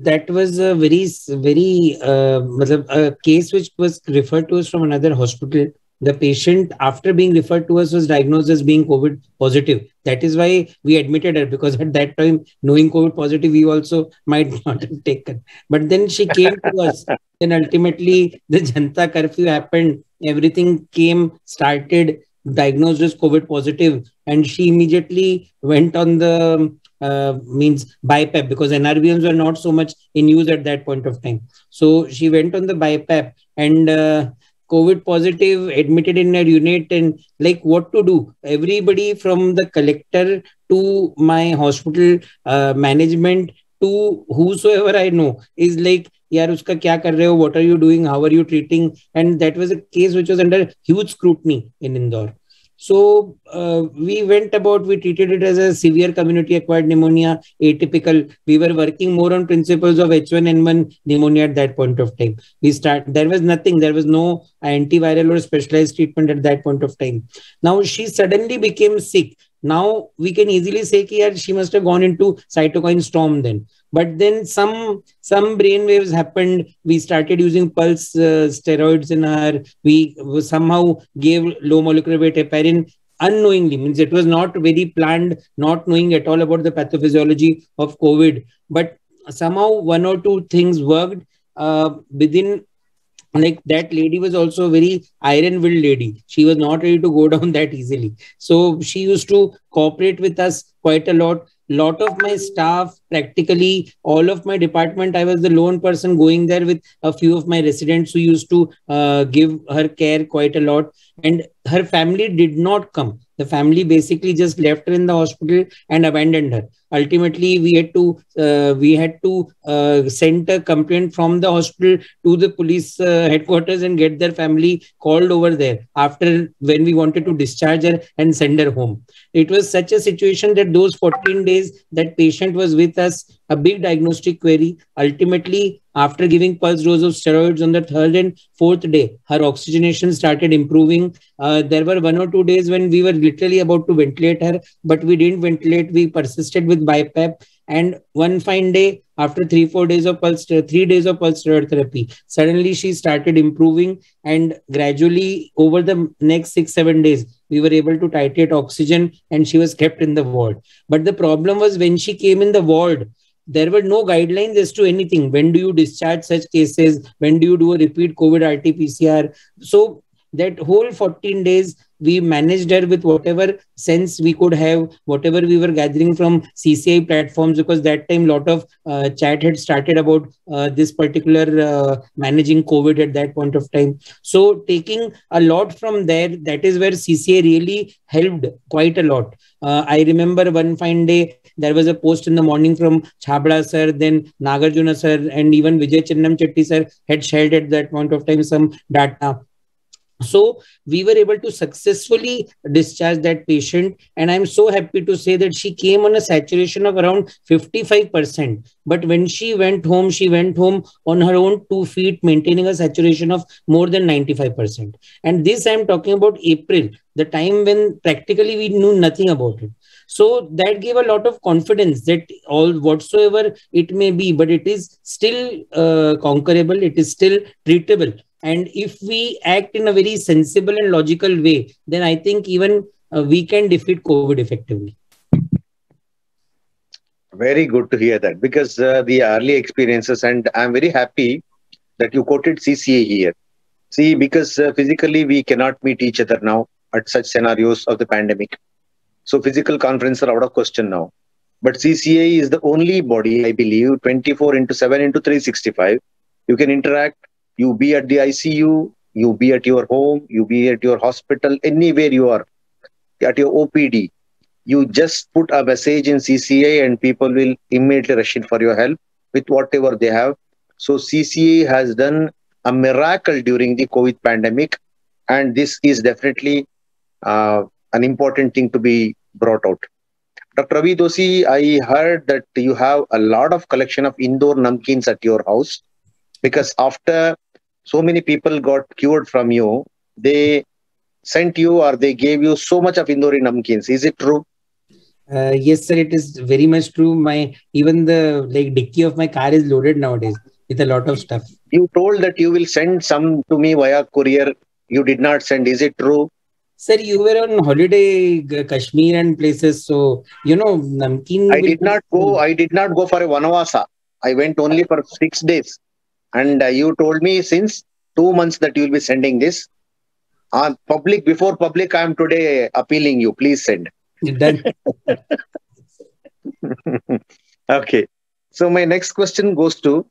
that was a very a case which was referred to us from another hospital. The patient, after being referred to us, was diagnosed as being COVID positive. That is why we admitted her, because at that time, knowing COVID positive, we also might not have taken. But then she came to us. Then ultimately, the Janta curfew happened. Everything started, diagnosed as COVID positive, and she immediately went on the means BiPAP, because NRBMs were not so much in use at that point of time. So she went on the BiPAP, and COVID positive, admitted in a unit, and like what to do. Everybody from the collector to my hospital management to whosoever I know is like, yaar uska kya kar rahe ho, what are you doing, how are you treating? And that was a case which was under huge scrutiny in Indore. So we treated it as a severe community acquired pneumonia, atypical. We were working more on principles of H1N1 pneumonia at that point of time. There was nothing, there was no antiviral or specialized treatment at that point of time. Now she suddenly became sick. Now we can easily say that she must have gone into cytokine storm then. But then some brain waves happened. We started using pulse steroids in her. We somehow gave low molecular weight heparin unknowingly. Means it was not very planned, not knowing at all about the pathophysiology of COVID. But somehow one or two things worked within. Like that lady was also a very iron-willed lady. She was not ready to go down that easily. So she used to cooperate with us quite a lot. Lot of my staff, practically all of my department, I was the lone person going there with a few of my residents who used to give her care quite a lot. And her family did not come. The family basically just left her in the hospital and abandoned her. Ultimately, we had to send a complaint from the hospital to the police headquarters and get their family called over there after, when we wanted to discharge her and send her home. It was such a situation that those 14 days that patient was with us, a big diagnostic query. Ultimately, after giving pulse dose of steroids on the third and fourth day, her oxygenation started improving. There were 1 or 2 days when we were literally about to ventilate her, but we didn't ventilate. We persisted with BiPAP. And one fine day, after 3 days of pulse steroid therapy, suddenly she started improving, and gradually over the next 6-7 days, we were able to titrate oxygen, and she was kept in the ward. But the problem was, when she came in the ward, there were no guidelines as to anything. When do you discharge such cases? When do you do a repeat COVID RT-PCR? So that whole 14 days, we managed her with whatever sense we could have, whatever we were gathering from CCI platforms, because that time a lot of chat had started about this particular managing COVID at that point of time. So taking a lot from there, that is where CCI really helped quite a lot. I remember one fine day, there was a post in the morning from Chhabra sir, then Nagarjuna sir, and even Vijay Chennam Chetty sir had shared at that point of time some data. So we were able to successfully discharge that patient. And I'm so happy to say that she came on a saturation of around 55%. But when she went home on her own 2 feet, maintaining a saturation of more than 95%. And this I'm talking about April, the time when practically we knew nothing about it. So that gave a lot of confidence that all whatsoever it may be, but it is still conquerable, it is still treatable. And if we act in a very sensible and logical way, then I think even we can defeat COVID effectively. Very good to hear that, because the early experiences, and I'm very happy that you quoted CCA here. See, because physically we cannot meet each other now at such scenarios of the pandemic. So physical conferences are out of question now. But CCA is the only body, I believe, 24/7/365. You can interact. You be at the ICU, you be at your home, you be at your hospital, anywhere you are, at your OPD. You just put a message in CCA and people will immediately rush in for your help with whatever they have. So CCA has done a miracle during the COVID pandemic. And this is definitely an important thing to be brought out. Dr. Ravi Doshi, I heard that you have a lot of collection of Indore namkeens at your house, because after so many people got cured from you, they sent you or they gave you so much of Indore namkeens. Is it true? Yes, sir, it is very much true. Even the dicky of my car is loaded nowadays with a lot of stuff. You told that you will send some to me via courier you did not send. Is it true? Sir, you were on holiday, Kashmir and places, so namkeen. I did not go. I did not go for a vanavasa. I went only for 6 days, and you told me since 2 months that you will be sending this. Public, before public, I am today appealing you. Please send. Done. Okay. So my next question goes to,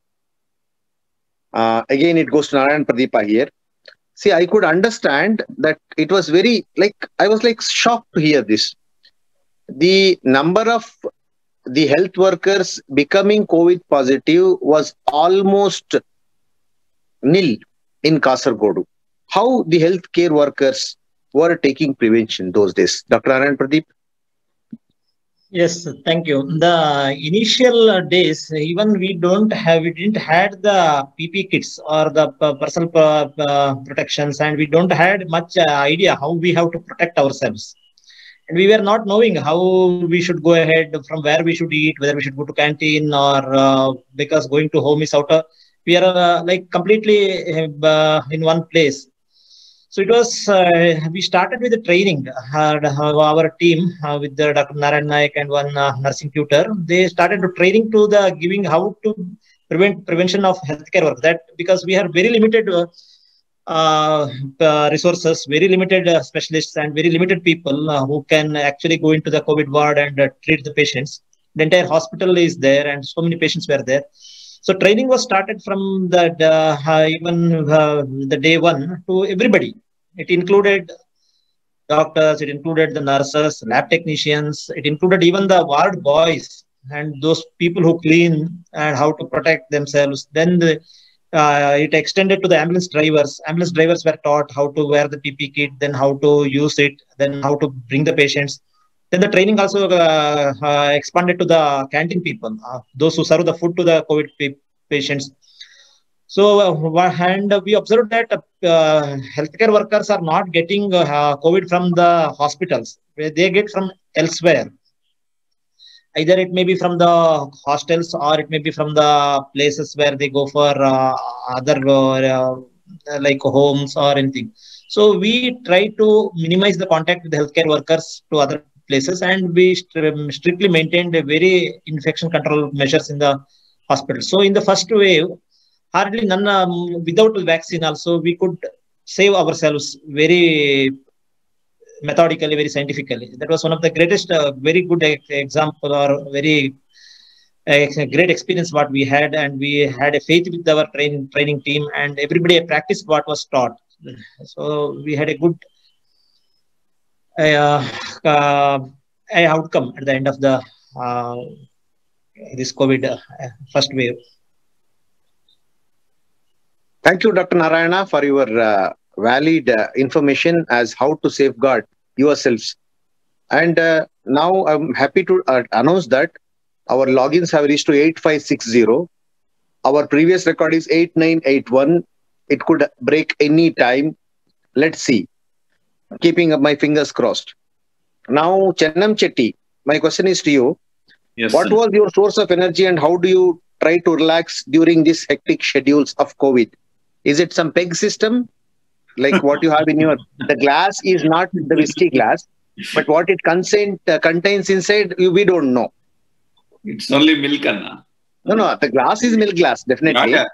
again, it goes to Narayan Pradeepa here. See, I could understand that it was very, I was shocked to hear this. The number of the health workers becoming COVID positive was almost nil in Kasargodu. How the healthcare workers were taking prevention those days? Dr. Narayan Pradeep? Yes, thank you. The initial days, even we didn't had the PP kits or the personal protections, and we don't had much idea how we have to protect ourselves. And we were not knowing how we should go ahead, from where we should eat, whether we should go to canteen or because going to home is out. We are completely in one place. So it was, we started with the training. Our team with the Dr. Narayan Naik and one nursing tutor, they started to training to the giving how to prevention of healthcare work. That because we have very limited resources, very limited specialists and very limited people who can actually go into the COVID ward and treat the patients. The entire hospital is there and so many patients were there. So training was started from the day one to everybody. It included doctors, it included the nurses, lab technicians, it included even the ward boys and those people who clean and how to protect themselves. Then it extended to the ambulance drivers. Ambulance drivers were taught how to wear the PP kit, then how to use it, then how to bring the patients. Then the training also expanded to the canteen people, those who serve the food to the COVID patients. So, and we observed that healthcare workers are not getting COVID from the hospitals. They get from elsewhere. Either it may be from the hostels or it may be from the places where they go for other like homes or anything. So we try to minimize the contact with the healthcare workers to other places, and we strictly maintained a very infection control measures in the hospital. So in the first wave, hardly none, without the vaccine also, we could save ourselves very methodically, very scientifically. That was one of the greatest, very good example or very great experience what we had, and we had a faith with our training team, and everybody practiced what was taught. So we had a good outcome at the end of the this COVID first wave. Thank you, Dr. Narayana, for your valid information as how to safeguard yourselves. And now I'm happy to announce that our logins have reached to 8560. Our previous record is 8981. It could break any time. Let's see. Keeping up my fingers crossed. Now, Chennam Chetty, my question is to you. Yes, what sir. was your source of energy and how do you try to relax during these hectic schedules of COVID? Is it some peg system? Like what you have in your, the glass is not the whiskey glass, but what it contains inside, we don't know. It's only milk, Anna. No, the glass is milk glass, definitely. Yeah.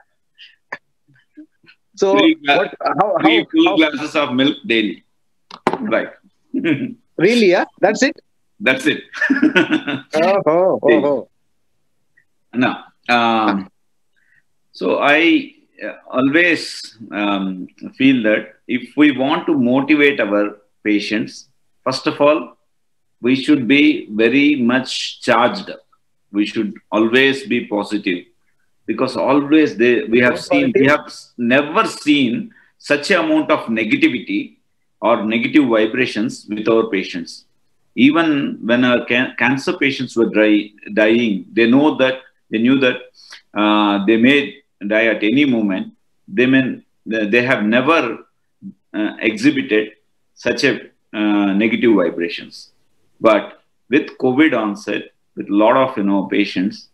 So, three full glasses of milk daily. Right. Really, yeah? That's it? That's it. No. So I always feel that if we want to motivate our patients, first of all, we should be very much charged up. We should always be positive, because always we have never seen such an amount of negativity or negative vibrations with our patients. Even when our cancer patients were dying, they knew that they may die at any moment. They have never exhibited such a negative vibrations. But with COVID onset, with a lot of patients,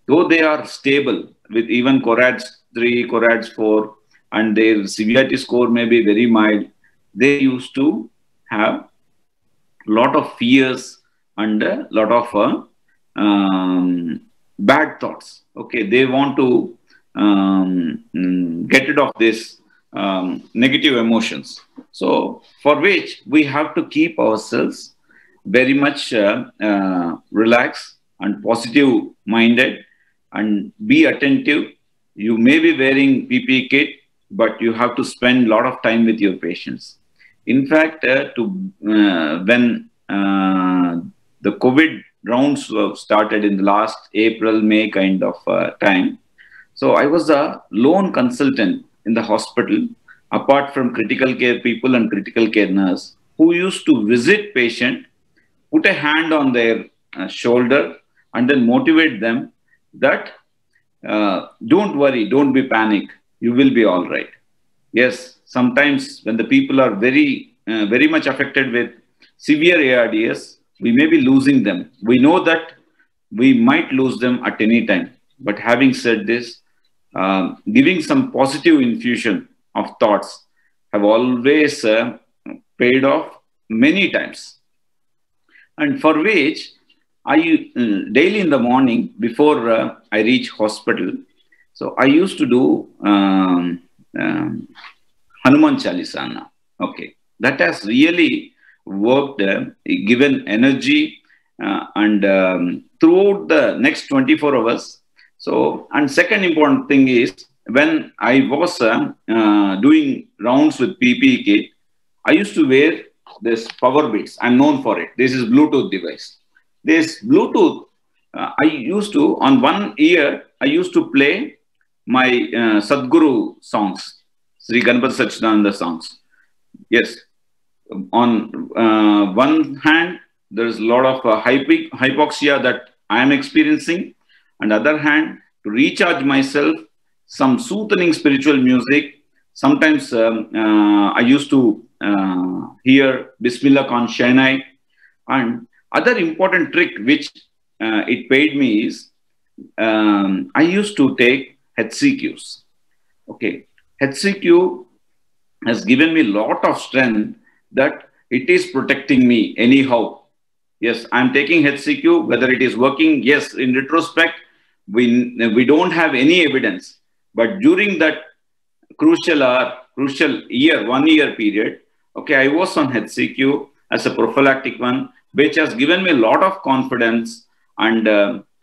though they are stable with even CORADS 3, CORADS 4, and their severity score may be very mild, they used to have lot of fears and a lot of bad thoughts. Okay, they want to get rid of this negative emotions. So for which we have to keep ourselves very much relaxed and positive minded and be attentive. You may be wearing PPE kit, but you have to spend a lot of time with your patients. In fact, when the COVID rounds were started in the last April, May kind of time, so I was a lone consultant in the hospital, apart from critical care people and critical care nurse, who used to visit patient, put a hand on their shoulder, and then motivate them that don't worry, don't be panic, you will be all right. Yes, sometimes when the people are very much affected with severe ARDS, we may be losing them. We know that we might lose them at any time. But having said this, giving some positive infusion of thoughts have always paid off many times. And for which I daily in the morning before I reach hospital, so I used to do Hanuman Chalisa now. Okay, that has really worked, given energy and throughout the next 24 hours. So, and second important thing is when I was doing rounds with PPE kit, I used to wear this Power Beats. I'm known for it. This is Bluetooth device. This Bluetooth, I used to, on one ear, I used to play my Sadhguru songs, Sri Ganpati Sachidananda songs. Yes. On one hand, there's a lot of hypoxia that I am experiencing. On the other hand, to recharge myself, some soothing spiritual music. Sometimes I used to hear Bismillah Khan Shahnai. And other important trick which it paid me is I used to take HCQs. Okay, HCQ has given me a lot of strength that it is protecting me anyhow. Yes, I'm taking HCQ, whether it is working. Yes, in retrospect, we don't have any evidence. But during that crucial year, 1 year period, okay, I was on HCQ as a prophylactic one, which has given me a lot of confidence, and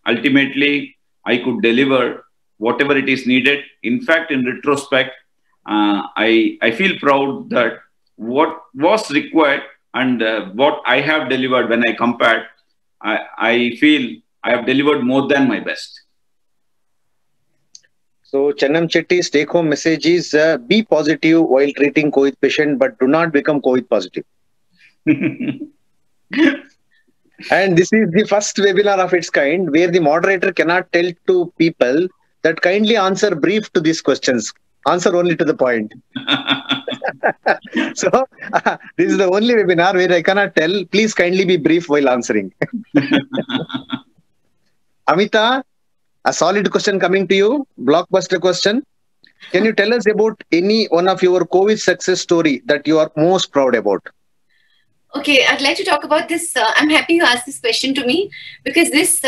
ultimately I could deliver whatever it is needed. In fact, in retrospect, I feel proud that what was required and what I have delivered when I compared, I feel I have delivered more than my best. So Chennam Chetty's take-home message is be positive while treating COVID patient, but do not become COVID positive. And this is the first webinar of its kind where the moderator cannot tell to people that kindly answer brief to these questions. Answer only to the point. So this is the only webinar where I cannot tell, please kindly be brief while answering. Amita, a solid question coming to you, blockbuster question. Can you tell us about any one of your COVID success story that you are most proud about? Okay, I'd like to talk about this. I'm happy you asked this question to me because this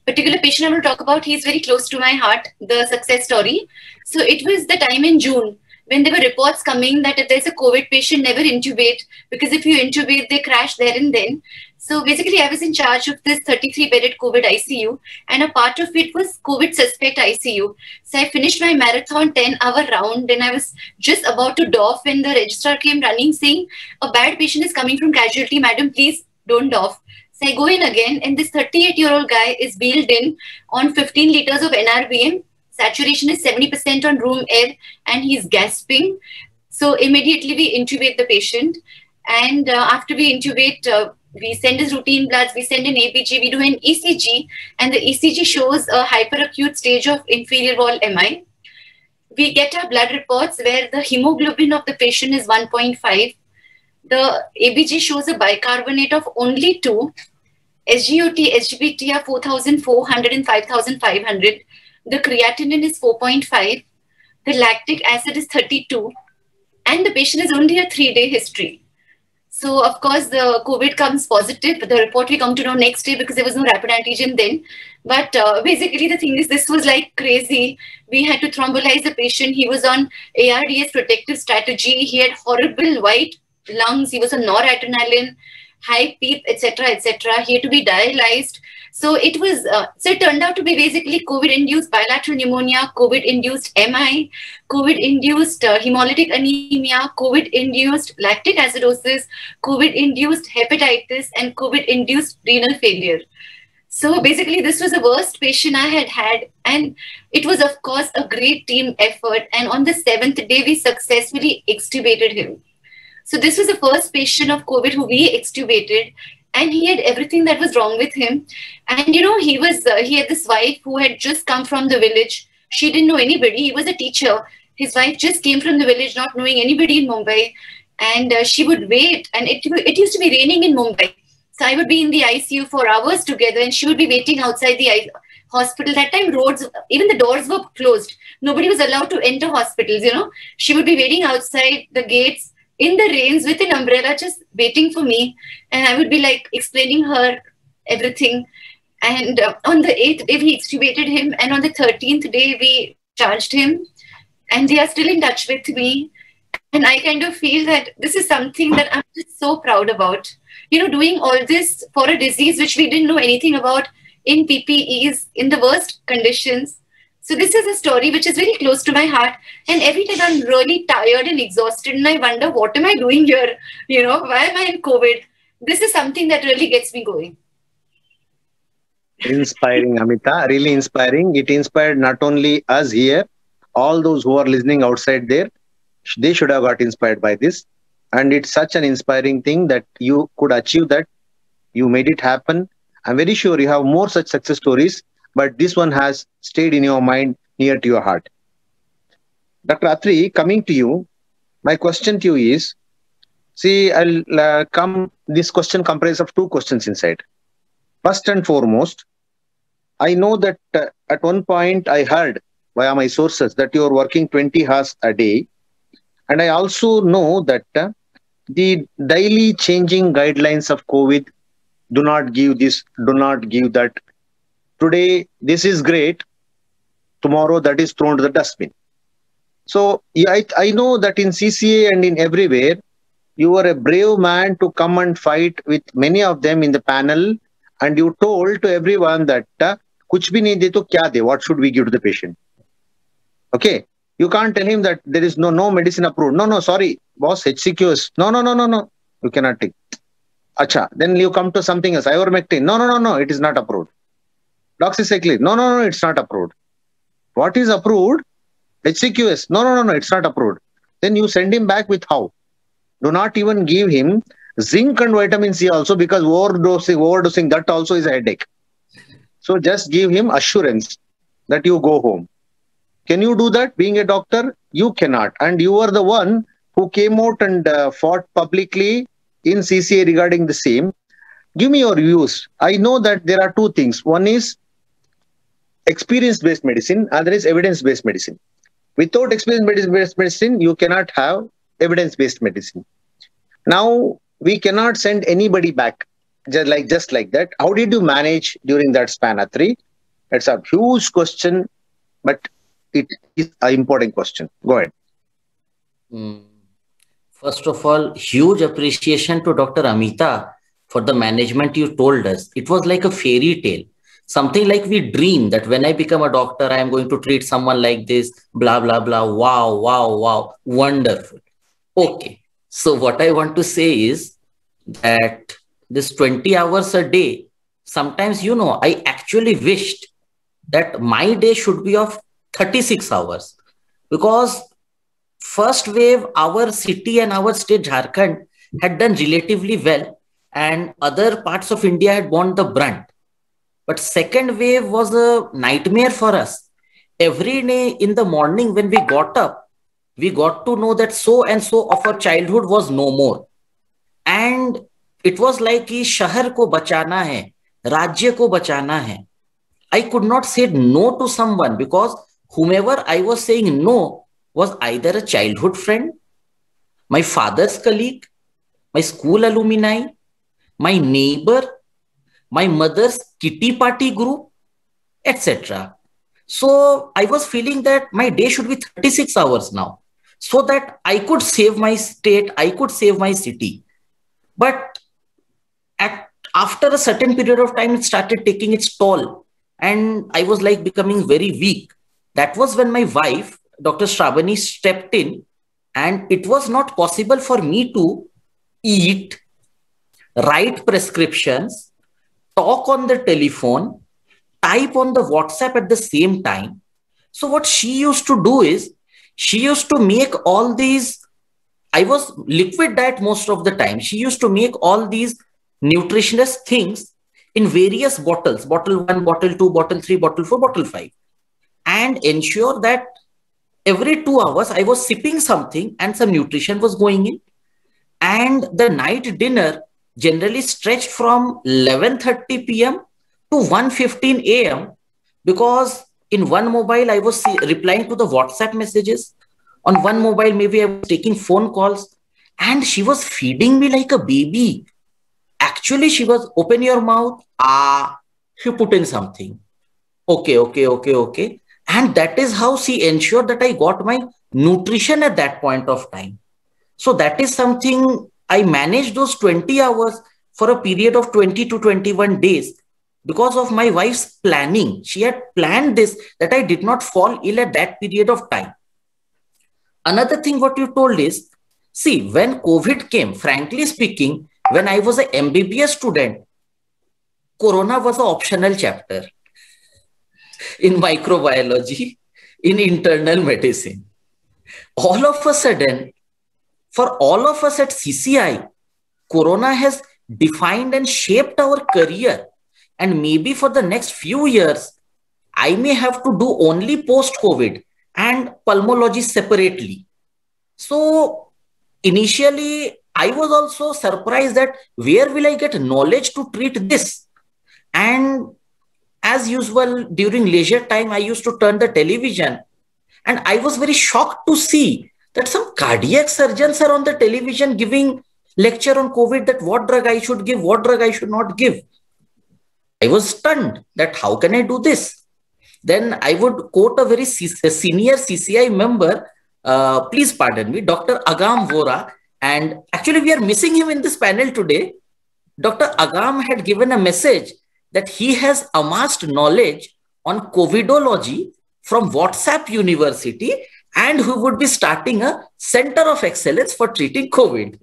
particular patient I want to talk about, he's very close to my heart, the success story. So it was the time in June when there were reports coming that if there's a COVID patient, never intubate, because if you intubate, they crash there and then. So basically, I was in charge of this 33-bedded COVID ICU, and a part of it was COVID suspect ICU. So I finished my marathon 10-hour round, and I was just about to doff when the registrar came running saying, a bad patient is coming from casualty, madam, please don't doff. So I go in again, and this 38-year-old guy is wheeled in on 15 liters of NRBM. Saturation is 70% on room air, and he's gasping. So immediately we intubate the patient, and after we intubate, we send his routine bloods, we send an ABG, we do an ECG, and the ECG shows a hyperacute stage of inferior wall MI. We get our blood reports where the hemoglobin of the patient is 1.5. The ABG shows a bicarbonate of only 2. SGOT, SGPT are 4,400 and 5,500. The creatinine is 4.5. The lactic acid is 32. and the patient is only a 3-day history. So of course the COVID comes positive, but the report we come to know next day because there was no rapid antigen then. But basically the thing is, this was like crazy. We had to thrombolyze the patient. He was on ARDS protective strategy. He had horrible white lungs. He was on noradrenaline, high PEEP, etc., etc. He had to be dialyzed. So it was, so it turned out to be basically COVID-induced bilateral pneumonia, COVID-induced MI, COVID-induced hemolytic anemia, COVID-induced lactic acidosis, COVID-induced hepatitis, and COVID-induced renal failure. So basically, this was the worst patient I had had, and it was, of course, a great team effort. And on the 7th day, we successfully extubated him. So this was the first patient of COVID who we extubated, and he had everything that was wrong with him. And you know, he had this wife who had just come from the village. She didn't know anybody. He was a teacher. His wife just came from the village, not knowing anybody in Mumbai, and she would wait. And it used to be raining in Mumbai. So I would be in the ICU for hours together, and she would be waiting outside the hospital. That time, roads, even the doors were closed. Nobody was allowed to enter hospitals, you know. She would be waiting outside the gates in the rains with an umbrella, just waiting for me. And I would be like explaining her everything. And on the 8th day, we extubated him. And on the 13th day, we charged him. And they are still in touch with me. And I kind of feel that this is something that I'm just so proud about. You know, doing all this for a disease which we didn't know anything about, in PPEs, in the worst conditions. So this is a story which is very close to my heart. And every time I'm really tired and exhausted and I wonder, what am I doing here? You know, why am I in COVID? This is something that really gets me going. Inspiring, Amita, really inspiring. It inspired not only us here, all those who are listening outside there, they should have got inspired by this. And it's such an inspiring thing that you could achieve that. You made it happen. I'm very sure you have more such success stories, but this one has stayed in your mind, near to your heart. Dr. Atri, coming to you, my question to you is, see, this question comprises of 2 questions inside. First and foremost, I know that at one point I heard via my sources that you are working 20 hours a day. And I also know that the daily changing guidelines of COVID do not give this, do not give that. Today, this is great. Tomorrow, that is thrown to the dustbin. So yeah, I know that in CCA and in everywhere, you were a brave man to come and fight with many of them in the panel. And you told to everyone that, kuch bhi nahi de to kya de? What should we give to the patient? Okay. You can't tell him that there is no medicine approved. No, sorry, boss, HCQs. No. You cannot take. Acha, then you come to something else. Ivermectin. No, it is not approved. Doxycycline. No, it's not approved. What is approved? HCQS. No, it's not approved. Then you send him back with how? Do not even give him zinc and vitamin C also, because overdosing, that also is a headache. So just give him assurance that you go home. Can you do that being a doctor? You cannot. And you are the one who came out and fought publicly in CCA regarding the same. Give me your views. I know that there are 2 things. One is experience-based medicine, other is evidence-based medicine. Without experience-based medicine, you cannot have evidence-based medicine. Now, we cannot send anybody back just like that. How did you manage during that span, Atri? It's a huge question, but it is an important question. Go ahead. First of all, huge appreciation to Dr. Amita for the management you told us. It was like a fairy tale. Something like we dream that when I become a doctor, I am going to treat someone like this, blah, blah, blah. Wow. Wonderful. Okay. So what I want to say is that this 20 hours a day, sometimes, you know, I actually wished that my day should be of 36 hours, because first wave, our city and our state, Jharkhand, had done relatively well, and other parts of India had borne the brunt. But second wave was a nightmare for us. Every day in the morning when we got up, we got to know that so and so of our childhood was no more. And it was like कि शहर को बचाना है, राज्य को बचाना है. I could not say no to someone, because whomever I was saying no was either a childhood friend my father's colleague, my school alumni, my neighbor, my mother's kitty party group, etc. So I was feeling that my day should be 36 hours now, so that I could save my state, I could save my city. But after a certain period of time, it started taking its toll, and I was like becoming very weak. That was when my wife, Dr. Shravani, stepped in, and it was not possible for me to eat, write prescriptions, talk on the telephone, type on the WhatsApp at the same time. So what she used to do is, she used to make all these, I was liquid diet most of the time. She used to make all these nutritious things in various bottles, bottle 1, bottle 2, bottle 3, bottle 4, bottle 5, and ensure that every 2 hours I was sipping something and some nutrition was going in. And the night dinner generally stretched from 11:30 p.m. to 1:15 a.m. because in one mobile I was replying to the WhatsApp messages. On one mobile, maybe I was taking phone calls, and she was feeding me like a baby. Actually, she was, open your mouth. She put in something. Okay. And that is how she ensured that I got my nutrition at that point of time. So that is something I managed those 20 hours for a period of 20 to 21 days because of my wife's planning. She had planned this, that I did not fall ill at that period of time. Another thing what you told is, see, when COVID came, frankly speaking, when I was an MBBS student, Corona was an optional chapter in microbiology, in internal medicine. All of a sudden, for all of us at CCI, Corona has defined and shaped our career. And maybe for the next few years, I may have to do only post-COVID and pulmonology separately. So initially, I was also surprised that where will I get knowledge to treat this? And as usual, during leisure time, I used to turn the television, and I was very shocked to see that some cardiac surgeons are on the television giving lecture on COVID, that what drug I should give, what drug I should not give. I was stunned that how can I do this? Then I would quote a very senior CCI member, please pardon me, Dr. Agam Vora. And actually we are missing him in this panel today. Dr. Agam had given a message that he has amassed knowledge on COVIDology from WhatsApp University, and who would be starting a center of excellence for treating COVID.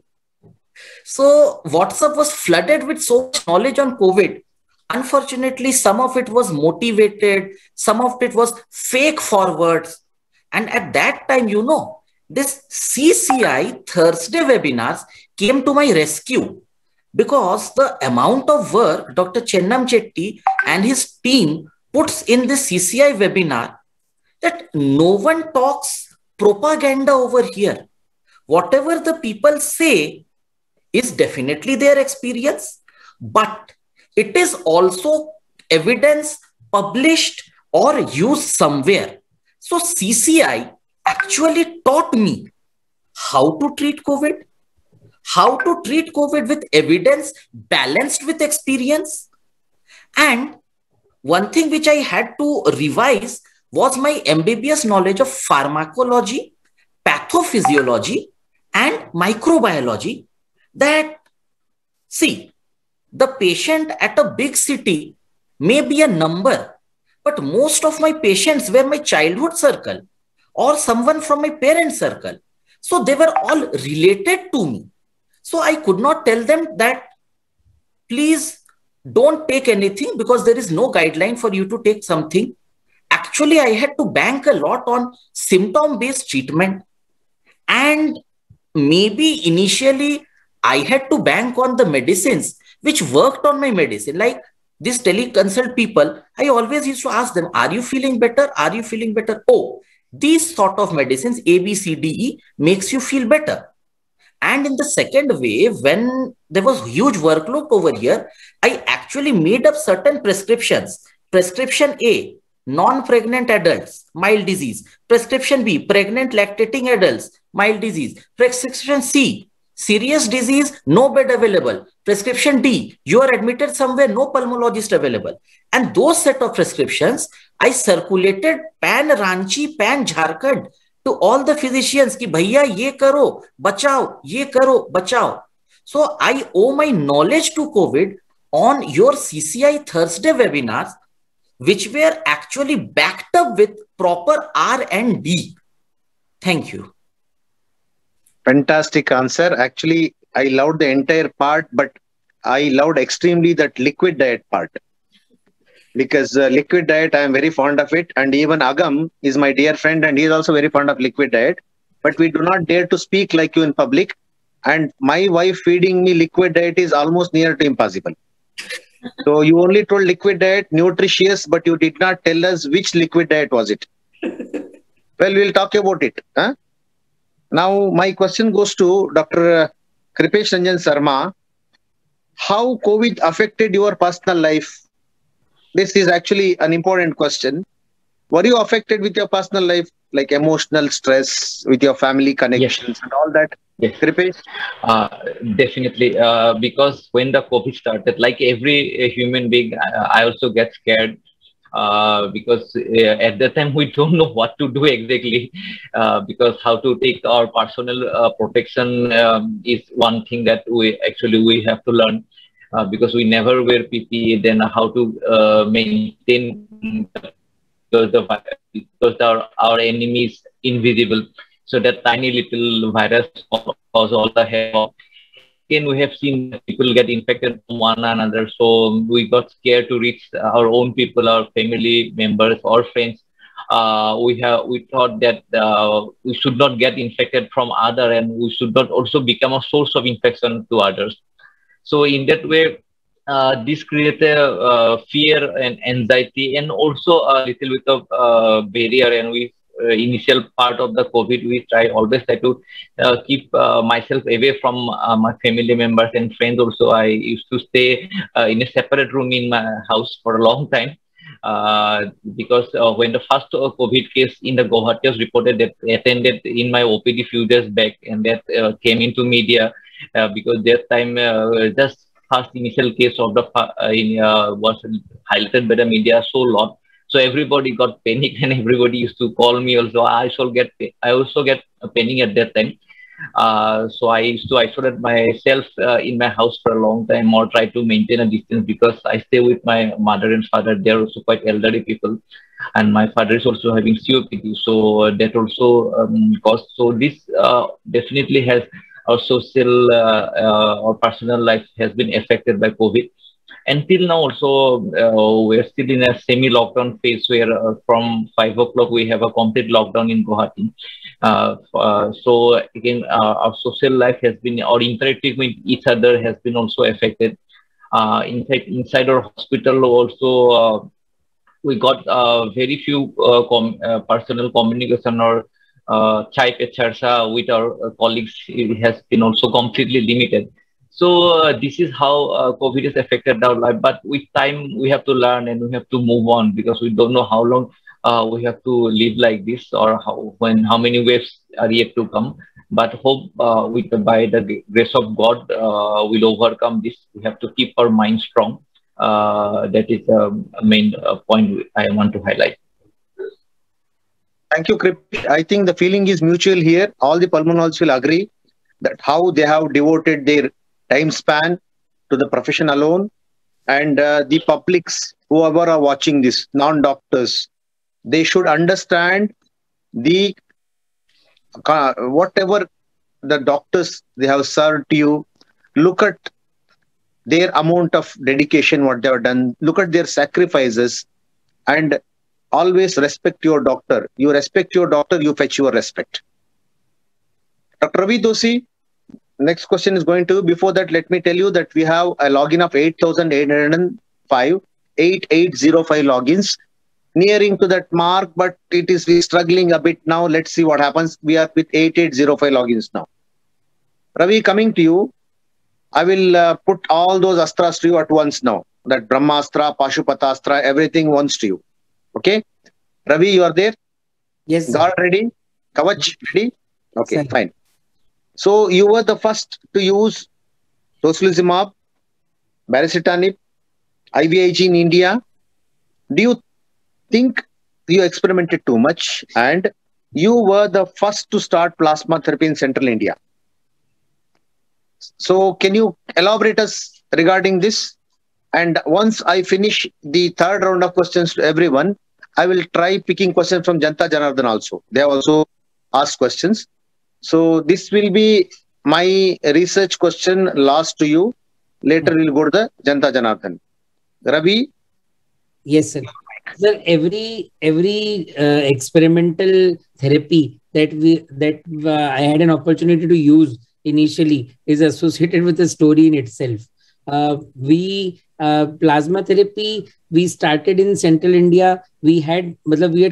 So WhatsApp was flooded with so much knowledge on COVID. Unfortunately, some of it was motivated, some of it was fake forwards. And at that time, you know, this CCI Thursday webinars came to my rescue, because the amount of work Dr. Chennam Chetty and his team puts in this CCI webinar, that no one talks propaganda over here. Whatever the people say is definitely their experience, but it is also evidence published or used somewhere. So CCI actually taught me how to treat COVID, how to treat COVID with evidence balanced with experience. And one thing which I had to revise was my MBBS knowledge of pharmacology, pathophysiology, and microbiology. That, see, the patient at a big city may be a number, but most of my patients were my childhood circle or someone from my parents' circle. So they were all related to me. So I could not tell them that, please don't take anything because there is no guideline for you to take something. Actually, I had to bank a lot on symptom-based treatment. And maybe initially I had to bank on the medicines which worked on my medicine. Like these teleconsult people, I always used to ask them, are you feeling better? Are you feeling better? Oh, these sort of medicines, A, B, C, D, E, makes you feel better. And in the second wave, when there was huge workload over here, I actually made up certain prescriptions. Prescription A, non-pregnant adults, mild disease. Prescription B, pregnant lactating adults, mild disease. Prescription C, serious disease, no bed available. Prescription D, you are admitted somewhere, no pulmonologist available. And those set of prescriptions, I circulated pan Ranchi, pan Jharkhand to all the physicians ki bhaiya ye karo, bachao, ye karo, bachao. So I owe my knowledge to COVID on your CCI Thursday webinars, which were actually backed up with proper R&D. Thank you. Fantastic answer. Actually, I loved the entire part, but I loved extremely that liquid diet part. Because liquid diet, I am very fond of it. And even Agam is my dear friend and he is also very fond of liquid diet. But we do not dare to speak like you in public. And my wife feeding me liquid diet is almost near to impossible. So you only told liquid diet, nutritious, but you did not tell us which liquid diet was it. Well, we'll talk about it. Huh? Now, my question goes to Dr. Kripesh Ranjan Sarma. How COVID affected your personal life? This is actually an important question. Were you affected with your personal life, like emotional stress, with your family connections and all that? Yes. Kripesh? Definitely. Because when the COVID started, like every human being, I also get scared. Because at that time we don't know what to do exactly, because how to take our personal protection is one thing that we have to learn, because we never wear PPE. Then how to maintain, because our enemy is invisible, so that tiny little virus cause all the havoc. Again, we have seen people get infected from one another, so we got scared to reach our own people, our family members, or friends. We thought that we should not get infected from other, and we should not also become a source of infection to others. So in that way, this created fear and anxiety, and also a little bit of barrier. And we initial part of the COVID, we always try to keep myself away from my family members and friends. Also, I used to stay in a separate room in my house for a long time, because when the first COVID case in the Guwahati was reported, that attended in my OPD few days back, and that came into media, because that time just first initial case of the was highlighted by the media so long. So everybody got panicked, and everybody used to call me also. I also get panic at that time. So I used to isolate myself in my house for a long time, or try to maintain a distance, because I stay with my mother and father. They're also quite elderly people, and my father is also having COPD. So that also caused. So this definitely has our social or personal life has been affected by COVID. Until now also, we're still in a semi-lockdown phase, where from 5 o'clock we have a complete lockdown in Guwahati. So again, our social life has been, our interacting with each other has been also affected. In fact, inside our hospital also, we got very few personal communication or chai pe charcha with our colleagues. It has been also completely limited. So this is how COVID has affected our life. But with time, we have to learn and we have to move on, because we don't know how long we have to live like this, or how many waves are yet to come. But hope by the grace of God, we'll overcome this. We have to keep our mind strong. That is the main point I want to highlight. Thank you, Kripesh. I think the feeling is mutual here. All the pulmonologists will agree that how they have devoted their time span to the profession alone, and the publics, whoever are watching this, non-doctors, they should understand the whatever the doctors they have served to you. Look at their amount of dedication, what they have done. Look at their sacrifices, and always respect your doctor. You respect your doctor, you fetch your respect. Dr. Ravi Doshi, next question is going to, before that, let me tell you that we have a login of 8,805, 8805 logins, nearing to that mark, but we're struggling a bit now. Let's see what happens. We are with 8805 logins now. Ravi, coming to you, I will put all those astras to you at once now. That Brahmastra, Pashupatastra, everything once to you. Okay. Ravi, you are there? Yes, sir. Guard ready? Kavach ready? Okay, Sir. fine. So you were the first to use tocilizumab, baricitinib, IVIG in India. Do you think you experimented too much and you were the first to start plasma therapy in central India? So can you elaborate us regarding this? And once I finish the third round of questions to everyone, I will try picking questions from Janta Janardhan also. They have also asked questions. So this will be my research question last to you. Later we'll go to the Janta Janardhan. Ravi? Yes, sir. Sir, every experimental therapy that I had an opportunity to use initially is associated with a story in itself. Plasma therapy we started in central India. We had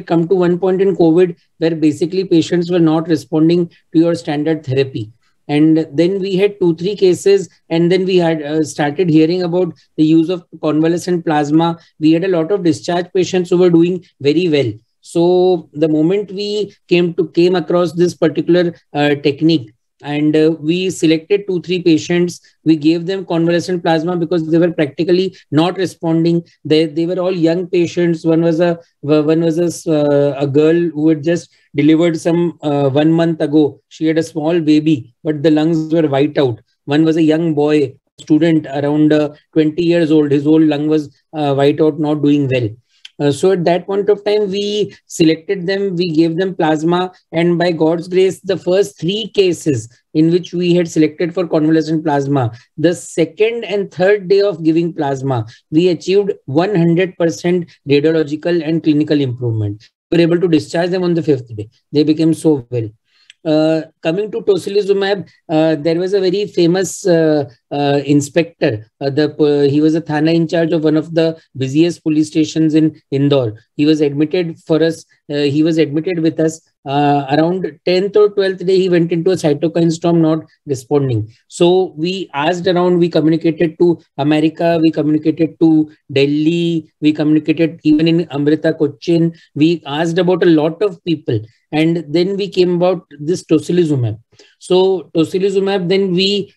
come to one point in COVID where basically patients were not responding to your standard therapy. And then we had 2-3 cases, and then we had started hearing about the use of convalescent plasma. We had a lot of discharge patients who were doing very well. So the moment we came across this particular technique, and we selected 2-3 patients, we gave them convalescent plasma because they were practically not responding. They were all young patients. One was a girl who had just delivered some 1 month ago. She had a small baby, but the lungs were white out. One was a young boy, student around 20 years old. His whole lung was white out, not doing well. So at that point of time, we selected them, we gave them plasma, and by God's grace, the first 3 cases in which we had selected for convalescent plasma, the second and third day of giving plasma, we achieved 100% radiological and clinical improvement. We were able to discharge them on the 5th day. They became so well. Coming to tocilizumab, there was a very famous inspector. He was a Thana in charge of one of the busiest police stations in Indore. He was admitted for us. He was admitted with us. Around 10th or 12th day, he went into a cytokine storm, not responding. So we asked around, we communicated to America, we communicated to Delhi, we communicated even in Amrita, Cochin. We asked about a lot of people. And then we came about this tocilizumab. So tocilizumab, then we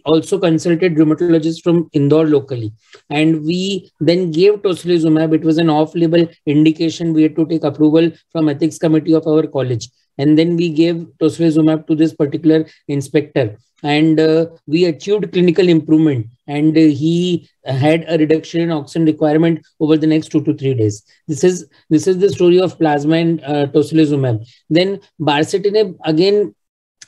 also consulted rheumatologists from Indore locally. And we then gave tocilizumab. It was an off-label indication. We had to take approval from ethics committee of our college. And then we gave tocilizumab to this particular inspector. And we achieved clinical improvement. And he had a reduction in oxygen requirement over the next 2 to 3 days. This is the story of plasma and tocilizumab. Then baricitinib, again,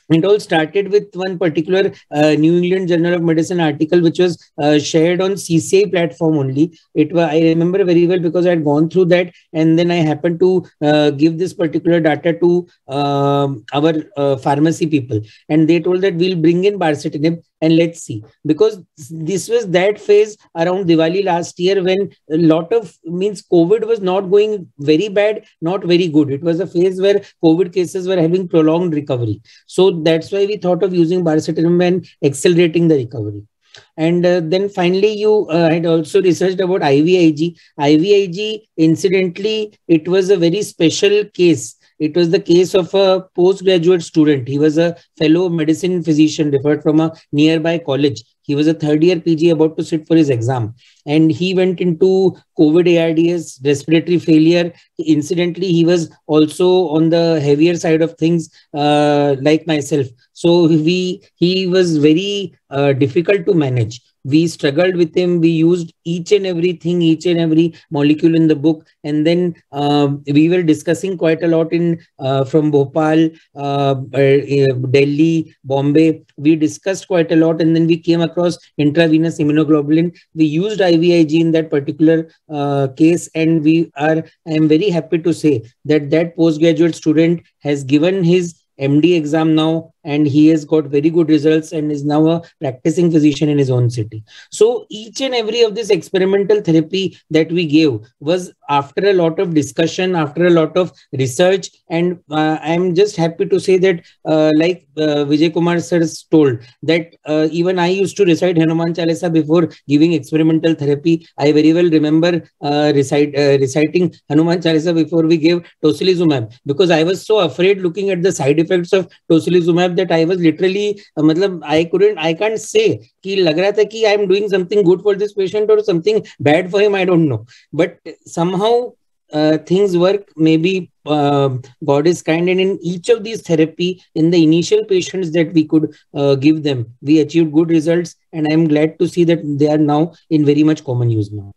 it all started with one particular New England Journal of Medicine article, which was shared on CCI platform only. I remember very well because I had gone through that, and then I happened to give this particular data to our pharmacy people, and they told that we'll bring in baricitinib and let's see, because this was that phase around Diwali last year when a lot of COVID was not going very bad, not very good. It was a phase where COVID cases were having prolonged recovery. So that's why we thought of using baricitinib and accelerating the recovery. And then finally, you had also researched about IVIG. IVIG, incidentally, it was a very special case. It was the case of a postgraduate student. He was a fellow medicine physician referred from a nearby college. He was a 3rd year PG about to sit for his exam. And he went into COVID ARDS, respiratory failure. Incidentally, he was also on the heavier side of things like myself. So he was very difficult to manage. We struggled with him. We used each and everything, each and every molecule in the book. And then we were discussing quite a lot from Bhopal, Delhi, Bombay. We discussed quite a lot. And then we came across intravenous immunoglobulin. We used IVIG in that particular case. And I am very happy to say that postgraduate student has given his MD exam now and he has got very good results and is now a practicing physician in his own city. So each and every of this experimental therapy that we gave was after a lot of discussion, after a lot of research, and I'm just happy to say that like Vijay Kumar sir has told that even I used to recite Hanuman Chalisa before giving experimental therapy. I very well remember reciting Hanuman Chalisa before we gave tocilizumab, because I was so afraid looking at the side effects of tocilizumab that I was literally I can't say कि लग रहा था कि I am doing something good for this patient or something bad for him, I don't know, but somehow things work. Maybe God is kind, and in each of these therapy, in the initial patients that we could give them, we achieved good results, and I am glad to see that they are now in very much common use now.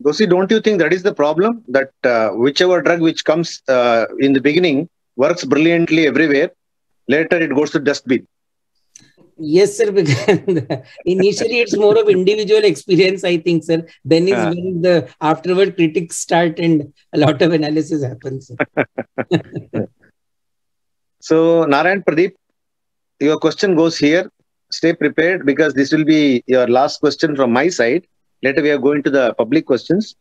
Dosi, don't you think that is the problem? That whichever drug which comes in the beginning works brilliantly everywhere, later it goes to dustbin. Yes, sir. Because initially it's more of individual experience, I think, sir. Then is when the afterward critics start and a lot of analysis happens. So, Narayan Pradeep, your question goes here. Stay prepared because this will be your last question from my side. Later we are going to the public questions.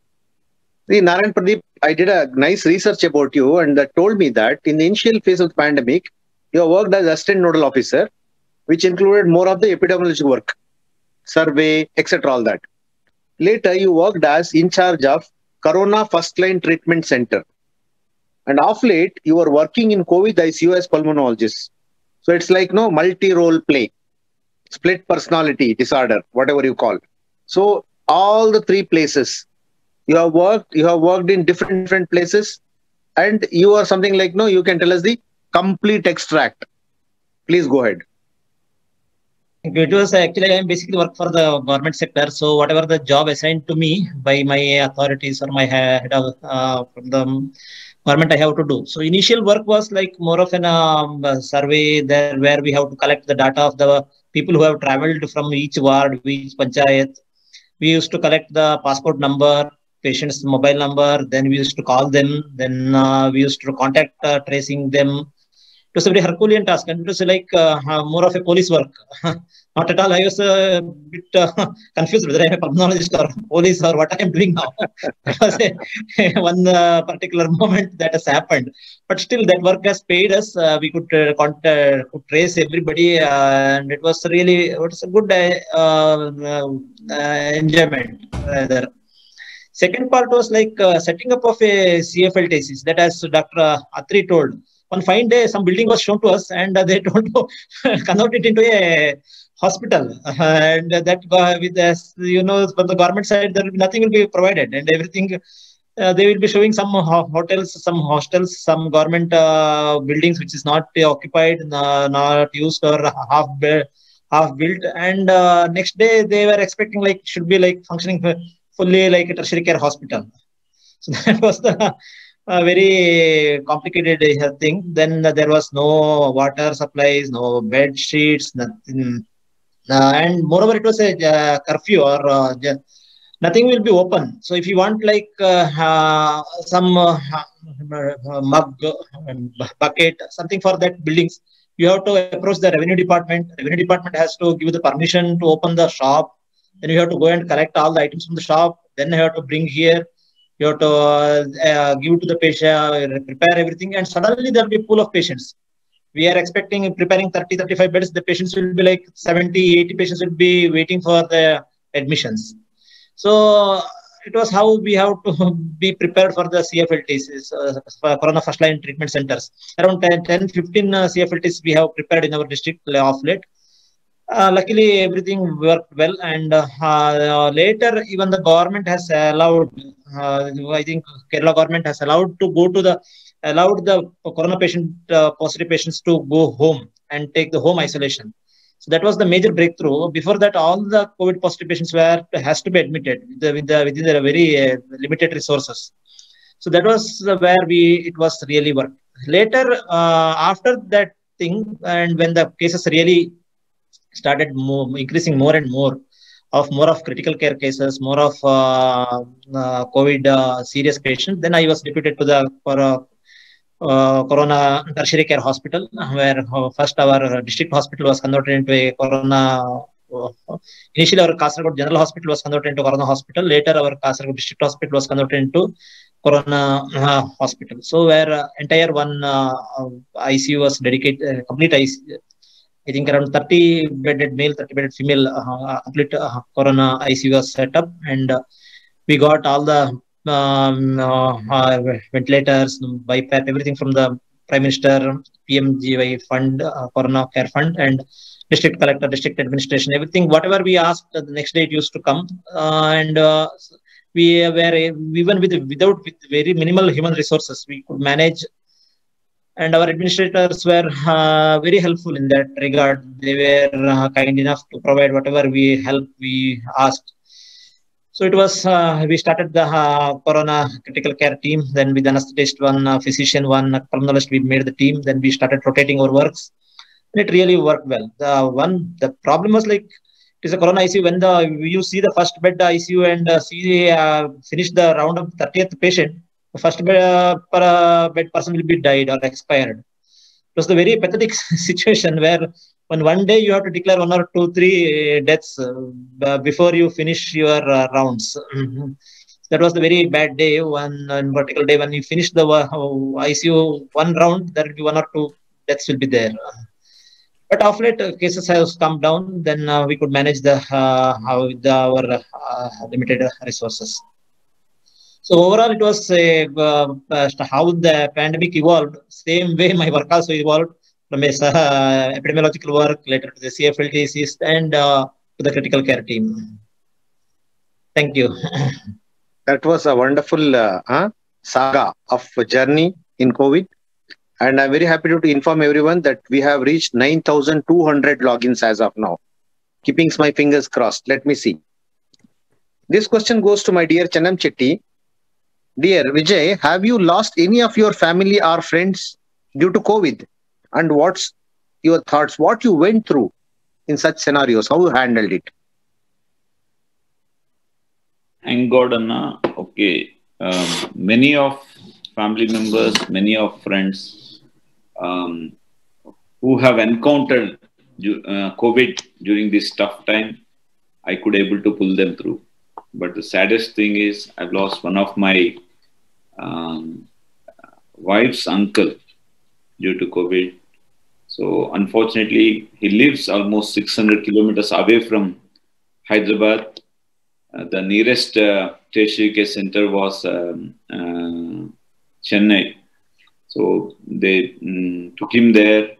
See, Narayan Pradeep, I did a nice research about you, and that told me that in the initial phase of the pandemic, you worked as assistant nodal officer, which included more of the epidemiological work, survey, etc. all that. Later, you worked as in charge of Corona First Line Treatment Center. And of late, you are working in COVID ICU as pulmonologist. So it's like no multi-role play, split personality disorder, whatever you call. So all the three places you have worked in different places, and you are something like, no, you can tell us the complete extract. Please go ahead. It was actually, I basically work for the government sector. So whatever the job assigned to me by my authorities or my head of from the government, I have to do. So initial work was like more of an survey there where we have to collect the data of the people who have traveled from each ward, each panchayat. We used to collect the passport number, patient's mobile number. Then we used to call them. Then we used to contact tracing them. It was a very Herculean task, and it was like more of a police work. Not at all. I was a bit confused whether I'm a pulmonologist or police or what I am doing now. It was one particular moment that has happened. But still, that work has paid us. We could trace everybody, and it was really a good enjoyment rather. Second part was like setting up of a CFL thesis that, as Dr. Atri told, one fine day some building was shown to us, and they told to convert it into a hospital, and that with this, from the government side, there will be nothing will be provided, and everything they will be showing some hotels, some hostels, some government buildings which is not occupied, not used or half built, and next day they were expecting like should be like functioning fully like a tertiary care hospital. So that was the very complicated thing. Then there was no water supplies, no bed sheets, nothing. And moreover, it was a curfew or nothing will be open. So if you want like some mug, bucket, something for that buildings, you have to approach the revenue department. Revenue department has to give the permission to open the shop. Then you have to go and collect all the items from the shop. Then you have to bring here. You have to give to the patient, prepare everything, and suddenly there will be a pool of patients. We are preparing 30, 35 beds. The patients will be like 70, 80 patients will be waiting for the admissions. So it was how we have to be prepared for the CFLTs, for Corona First Line Treatment Centers. Around 10, 15 CFLTs we have prepared in our district of late. Luckily, everything worked well, and later even the government has allowed. I think Kerala government has allowed the corona positive patients to go home and take the home isolation. So that was the major breakthrough. Before that, all the COVID positive patients has to be admitted within the very limited resources. So that was where it was really worked. Later, after that thing, and when the cases really started increasing more and more of critical care cases, more of COVID serious patients, then I was deputed to the Corona Tertiary Care Hospital, where first our district hospital was converted into a Corona. Initially, our Kasaragod General Hospital was converted into Corona Hospital. Later, our Kasaragod District Hospital was converted into Corona Hospital. So, where entire one ICU was dedicated, complete ICU. I think around 30 bedded male, 30 bedded female, complete Corona ICU was set up, and we got all the ventilators, BiPAP, everything from the Prime Minister, PMGY fund, Corona Care Fund, and district collector, district administration, everything, whatever we asked, the next day it used to come. And we were even with very minimal human resources, we could manage. And our administrators were very helpful in that regard. They were kind enough to provide whatever help we asked. So it was, we started the Corona critical care team. Then with anesthetist, one physician, one pulmonologist, we made the team. Then we started rotating our works. And it really worked well. The problem was like, it is a Corona ICU. When you see the first bed ICU and finish the round of 30th patient, the first bed person will be died or expired. It was the very pathetic situation where when one day you have to declare 1 or 2, 3 deaths before you finish your rounds. That was the very bad day. One particular day when you finish the ICU one round, there will be 1 or 2 deaths will be there. But of late, cases have come down. Then we could manage with our limited resources. So overall, it was how the pandemic evolved. Same way, my work also evolved from epidemiological work later to the CFLTCs and to the critical care team. Thank you. That was a wonderful saga of a journey in COVID. And I'm very happy to inform everyone that we have reached 9,200 logins as of now. Keeping my fingers crossed. Let me see. This question goes to my dear Channam Chetty. Dear Vijay, have you lost any of your family or friends due to COVID? And what's your thoughts? What you went through in such scenarios? How you handled it? Thank God, Anna. Okay. Many of family members, many of friends who have encountered COVID during this tough time, I could able to pull them through. But the saddest thing is I've lost one of my wife's uncle due to COVID. So unfortunately, he lives almost 600 kilometers away from Hyderabad. The nearest tertiary care center was Chennai. So they took him there.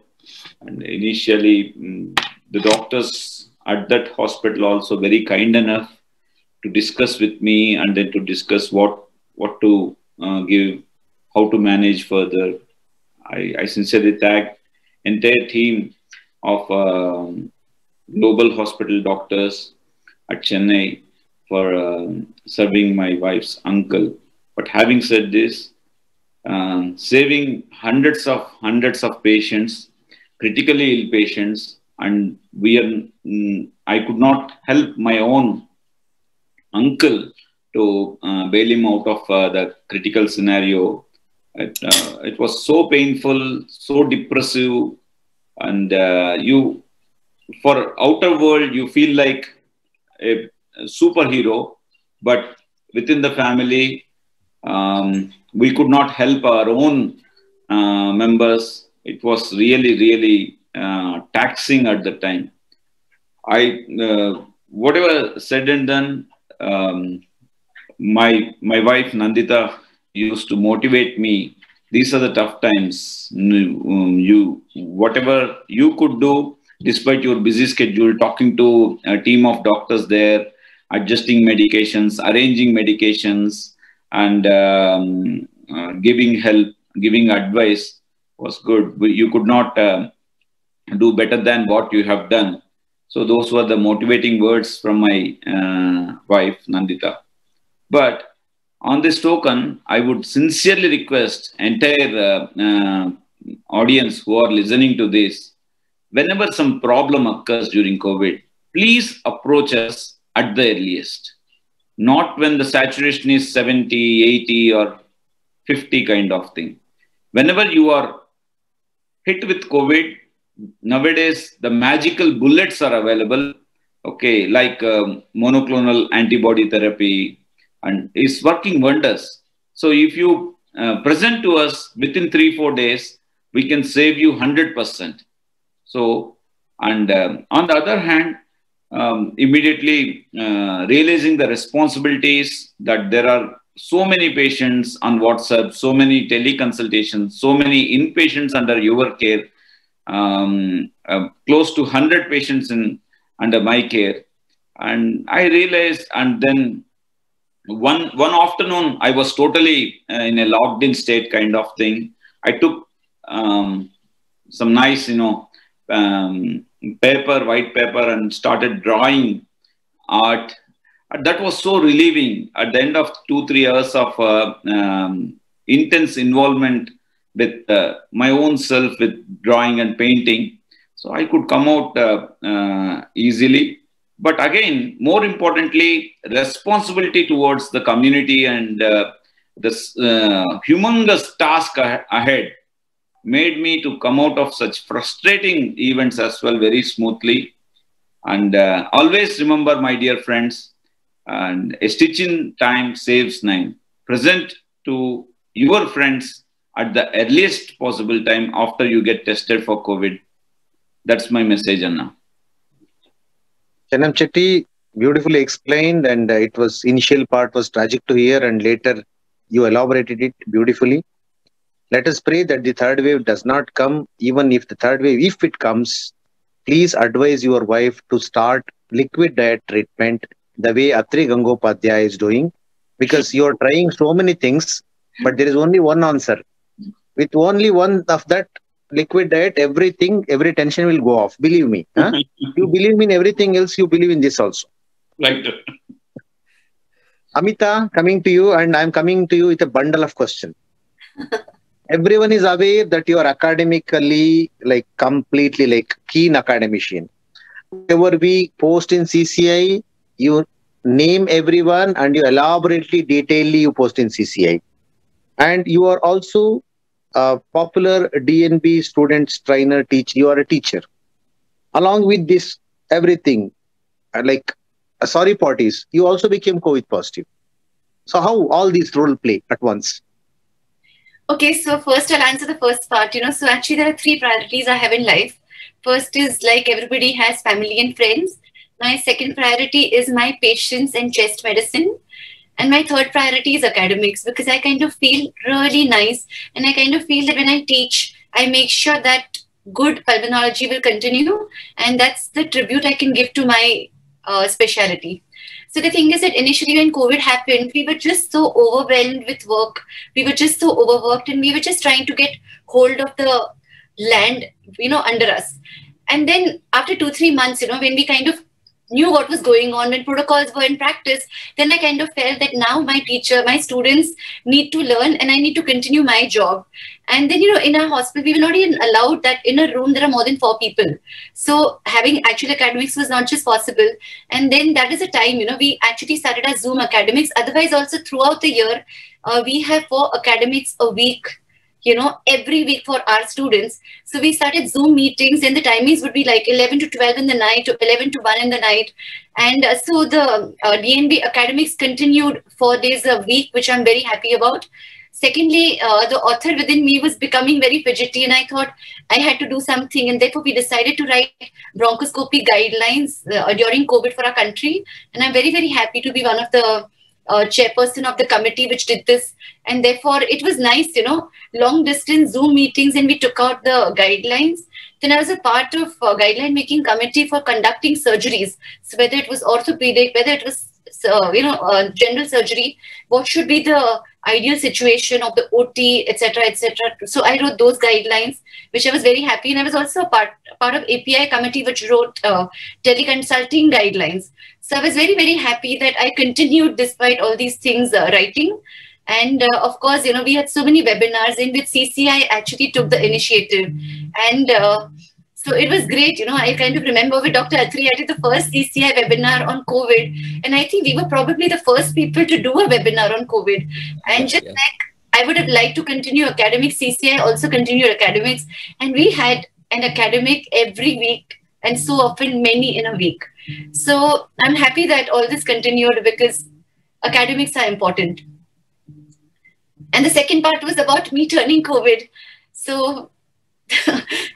And initially, the doctors at that hospital also very kind enough to discuss with me and then to discuss what to give, how to manage further. I sincerely thank entire team of global hospital doctors at Chennai for serving my wife's uncle. But having said this, saving hundreds of patients, critically ill patients, and I could not help my own uncle to bail him out of the critical scenario. It was so painful, so depressive, and for outer world, you feel like a superhero, but within the family, we could not help our own members. It was really, really taxing at the time. Whatever said and done, my wife Nandita used to motivate me. These are the tough times. Whatever you could do, despite your busy schedule, talking to a team of doctors there, adjusting medications, arranging medications, and giving help, giving advice was good. You could not do better than what you have done. So those were the motivating words from my wife, Nandita. But on this token, I would sincerely request entire audience who are listening to this, whenever some problem occurs during COVID, please approach us at the earliest. Not when the saturation is 70, 80 or 50 kind of thing. whenever you are hit with COVID, nowadays the magical bullets are available. Okay, like monoclonal antibody therapy, and it's working wonders. So if you present to us within 3-4 days, we can save you 100%. So, and on the other hand, immediately realizing the responsibilities that there are so many patients on WhatsApp, so many teleconsultations, so many inpatients under your care, close to 100 patients under my care. And I realized, and then one afternoon, I was totally in a locked in state kind of thing. I took some nice, white paper, and started drawing art. That was so relieving at the end of 2-3 hours of intense involvement with my own self, with drawing and painting. So I could come out easily. But again, more importantly, responsibility towards the community and this humongous task ahead made me to come out of such frustrating events as well very smoothly. And always remember, my dear friends, and a stitch in time saves 9. Present to your friends at the earliest possible time after you get tested for COVID. That's my message, Anna. Chennam Chetty, beautifully explained, and it was initial part was tragic to hear, and later you elaborated it beautifully. Let us pray that the third wave does not come. Even if the third wave, if it comes, please advise your wife to start liquid diet treatment the way Atri Gangopadhyay is doing, because you are trying so many things, but there is only one answer. With only one of that liquid diet, every tension will go off. Believe me. Huh? You believe in everything else, you believe in this also. Right. Amita, coming to you, and I'm coming to you with a bundle of questions. Everyone is aware that you are academically, completely keen academician. Whatever we post in CCI, you name everyone and you elaborately, detailedly you post in CCI. And you are also a popular DNB students, trainer, teacher. You are a teacher. Along with this, everything, sorry parties, you also became COVID positive. So how all these role play at once? Okay, so first I'll answer the first part. So actually there are 3 priorities I have in life. First is, like everybody has, family and friends. My second priority is my patients and chest medicine. And my third priority is academics, because I kind of feel really nice. And I kind of feel that when I teach, I make sure that good pulmonology will continue. And that's the tribute I can give to my specialty. So the thing is that initially when COVID happened, we were just so overwhelmed with work. We were just so overworked, and we were just trying to get hold of the land, under us. And then after 2-3 months, when we kind of knew what was going on, when protocols were in practice, then I kind of felt that now my students need to learn, and I need to continue my job. And then, in our hospital, we were not even allowed that in a room there are more than 4 people. So having actual academics was not just possible. And then that is a time, we actually started our Zoom academics. Otherwise, also throughout the year, we have 4 academics a week, every week for our students. So we started Zoom meetings, and the timings would be like 11 to 12 in the night, or 11 to 1 in the night. And so the DNB academics continued 4 days a week, which I'm very happy about. Secondly, the author within me was becoming very fidgety, and I thought I had to do something. And therefore, we decided to write bronchoscopy guidelines during COVID for our country. And I'm very, very happy to be one of the chairperson of the committee which did this. And therefore, it was nice, long distance Zoom meetings, and we took out the guidelines. Then I was a part of guideline making committee for conducting surgeries. So whether it was orthopedic, whether it was general surgery, what should be the ideal situation of the OT, etc., etc. So I wrote those guidelines, which I was very happy. And I was also a part of API committee, which wrote teleconsulting guidelines. So I was very, very happy that I continued despite all these things writing. And of course, we had so many webinars, in which CCI actually took the initiative. And so it was great. I kind of remember with Dr. Atri, I did the first CCI webinar on COVID. And I think we were probably the first people to do a webinar on COVID. And just like I would have liked to continue academics. CCI also continued academics, and we had an academic every week, and so often many in a week. So I'm happy that all this continued because academics are important. And the second part was about me turning COVID. So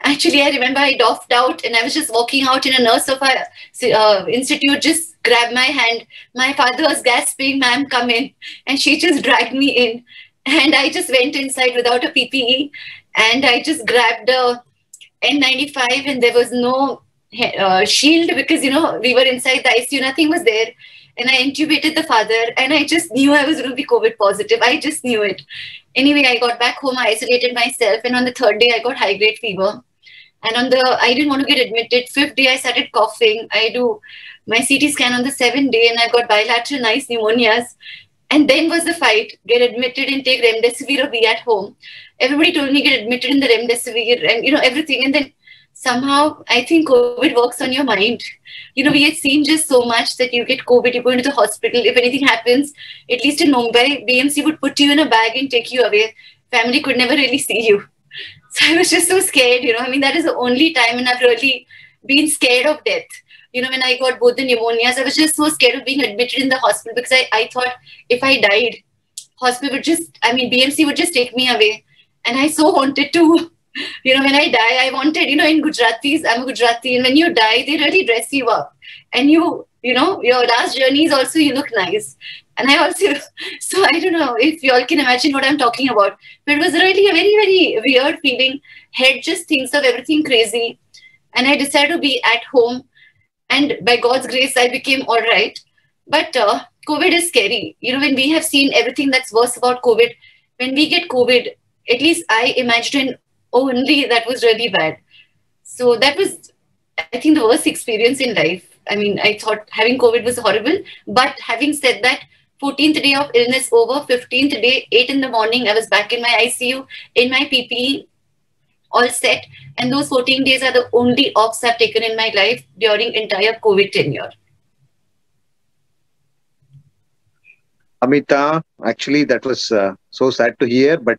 actually, I remember I doffed out and I was just walking out, and a nurse of our institute just grabbed my hand. My father was gasping, "Ma'am, come in." And she just dragged me in. And I just went inside without a PPE. And I just grabbed a N95, and there was no shield because, you know, we were inside the ICU, nothing was there. And I intubated the father, and I just knew I was going to be COVID positive. I just knew it. Anyway, I got back home, I isolated myself, and on the third day, I got high-grade fever. And I didn't want to get admitted. Fifth day, I started coughing. I do my CT scan on the 7th day, and I got bilateral nice pneumonias. And then was the fight: get admitted and take remdesivir or be at home. Everybody told me get admitted in the remdesivir and, you know, everything. And then somehow, I think COVID works on your mind. You know, we had seen just so much that you get COVID, you go into the hospital. If anything happens, at least in Mumbai, BMC would put you in a bag and take you away. Family could never really see you. So I was just so scared, you know. I mean, that is the only time when I've really been scared of death. You know, when I got both the pneumonias, I was just so scared of being admitted in the hospital because I thought if I died, hospital would just, I mean, BMC would just take me away. And I so wanted to. You know, when I die, I wanted, you know, in Gujaratis, I'm a Gujarati, and when you die, they really dress you up. And you know, your last journeys also, you look nice. And I also, so I don't know if you all can imagine what I'm talking about. But it was really a very, very weird feeling. Head just thinks of everything crazy. And I decided to be at home. And by God's grace, I became all right. But COVID is scary. You know, when we have seen everything that's worse about COVID, when we get COVID, at least I imagined only that was really bad. So that was, I think, the worst experience in life. I mean, I thought having COVID was horrible. But having said that, 14th day of illness over, 15th day, 8 in the morning, I was back in my ICU, in my PPE, all set. And those 14 days are the only offs I've taken in my life during entire COVID tenure. Amita, actually, that was so sad to hear, but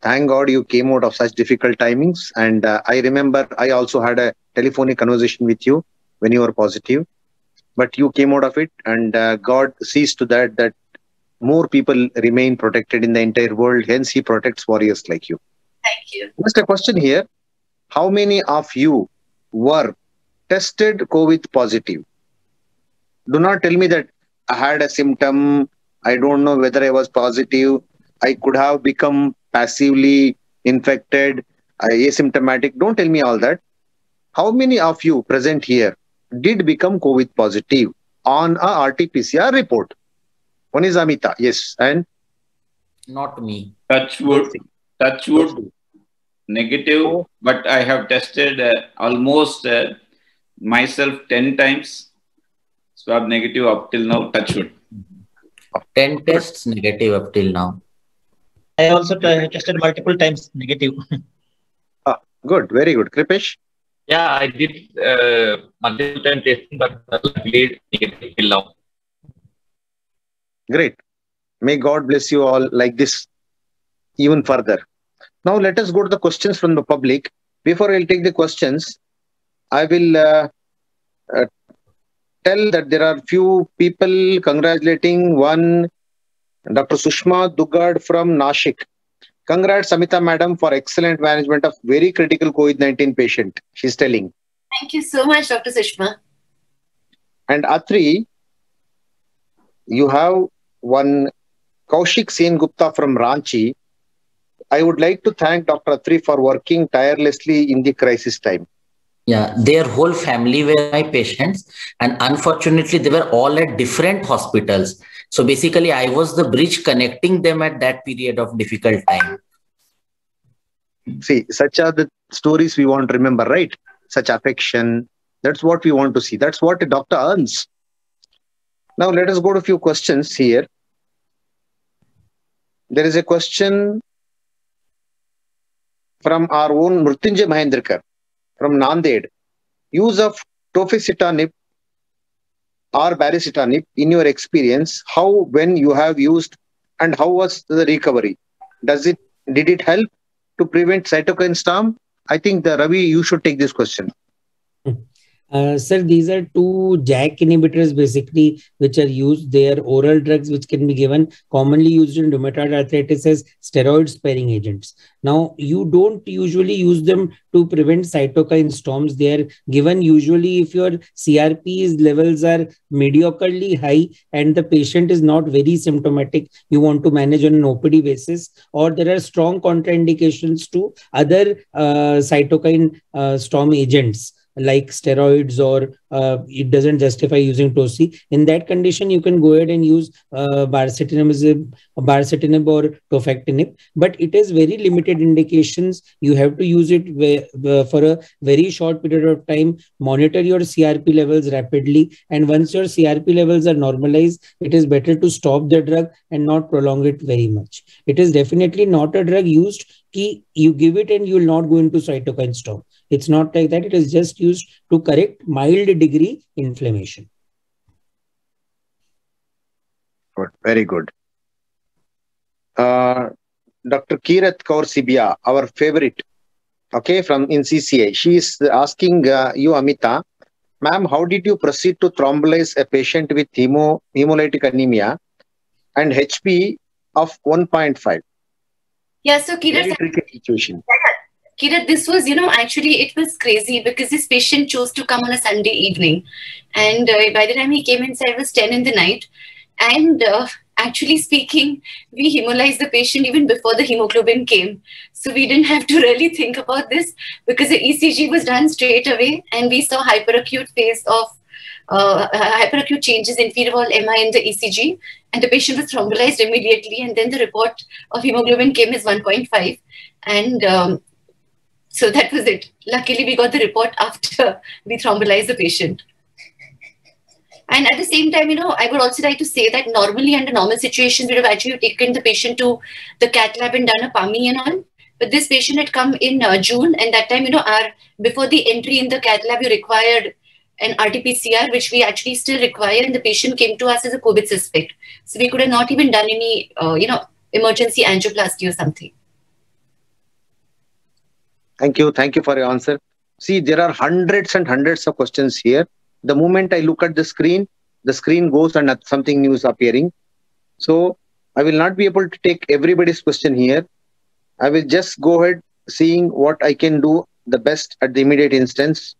thank God you came out of such difficult timings. And I remember I also had a telephonic conversation with you when you were positive, but you came out of it, and God sees to that more people remain protected in the entire world. Hence, He protects warriors like you. Thank you. Just a question here. How many of you were tested COVID positive? Do not tell me that I had a symptom. I don't know whether I was positive. I could have become passively infected, asymptomatic. Don't tell me all that. How many of you present here did become COVID positive on a RT-PCR report? One is Amita. Yes. And? Not me. Touch wood, negative, but I have tested almost myself 10 times. Swab negative up till now, touch wood. 10 tests negative up till now. I also tested multiple times negative. Good, very good. Kripesh? Yeah, I did multiple time testing, but luckily negative till now. Great. May God bless you all like this even further. Now let us go to the questions from the public. Before I'll take the questions, I will tell that there are few people congratulating. One, Dr. Sushma Dugad from Nashik. Congrats, Amita Madam, for excellent management of very critical COVID-19 patient, she's telling. Thank you so much, Dr. Sushma. And Atri, you have one Kaushik Sen Gupta from Ranchi. I would like to thank Dr. Atri for working tirelessly in the crisis time. Yeah, their whole family were my patients, and unfortunately, they were all at different hospitals. So basically, I was the bridge connecting them at that period of difficult time. See, such are the stories we want to remember, right? Such affection. That's what we want to see. That's what a doctor earns. Now, let us go to a few questions here. There is a question from our own Mrutyunjay Mahendrakar from Nanded. Use of tofacitinib or baricitinib in your experience, how when you have used and how was the recovery? Did it help to prevent cytokine storm? I think Ravi, you should take this question. Sir, these are two JAK inhibitors basically, which are used. They are oral drugs which can be given, commonly used in rheumatoid arthritis as steroid sparing agents. Now, you don't usually use them to prevent cytokine storms. They are given usually if your CRP levels are mediocrely high and the patient is not very symptomatic, you want to manage on an OPD basis, or there are strong contraindications to other cytokine storm agents like steroids, or it doesn't justify using toci. In that condition, you can go ahead and use baricitinib or tofectinib, but it is very limited indications. You have to use it for a very short period of time, monitor your CRP levels rapidly, and once your CRP levels are normalized, it is better to stop the drug and not prolong it very much. It is definitely not a drug used you give it and you will not go into cytokine storm. It's not like that. It is just used to correct mild degree inflammation. Good, very good. Dr. Kirat Kaur Sibia, our favorite, okay, from in CCI. She is asking you, Amita, ma'am, how did you proceed to thrombolyze a patient with hemolytic anemia and HP of 1.5? Yeah, so Kirat, very tricky situation. Kirat, this was, actually it was crazy because this patient chose to come on a Sunday evening. And by the time he came inside, it was 10 in the night. And actually speaking, we hemolyzed the patient even before the hemoglobin came. So we didn't have to really think about this because the ECG was done straight away. And we saw hyperacute phase of hyperacute changes in inferior wall MI in the ECG. And the patient was thrombolyzed immediately. And then the report of hemoglobin came as 1.5. And so that was it. Luckily, we got the report after we thrombolyzed the patient. And at the same time, I would also like to say that normally under normal situations, we would have actually taken the patient to the cath lab and done a PAMI and all. But this patient had come in June, and that time, before the entry in the cath lab, you required an RT-PCR, which we actually still require, and the patient came to us as a COVID suspect. So we could have not even done any, emergency angioplasty or something. Thank you. Thank you for your answer. See, there are hundreds and hundreds of questions here. The moment I look at the screen goes and something new is appearing. So I will not be able to take everybody's question here. I will just go ahead seeing what I can do the best at the immediate instance.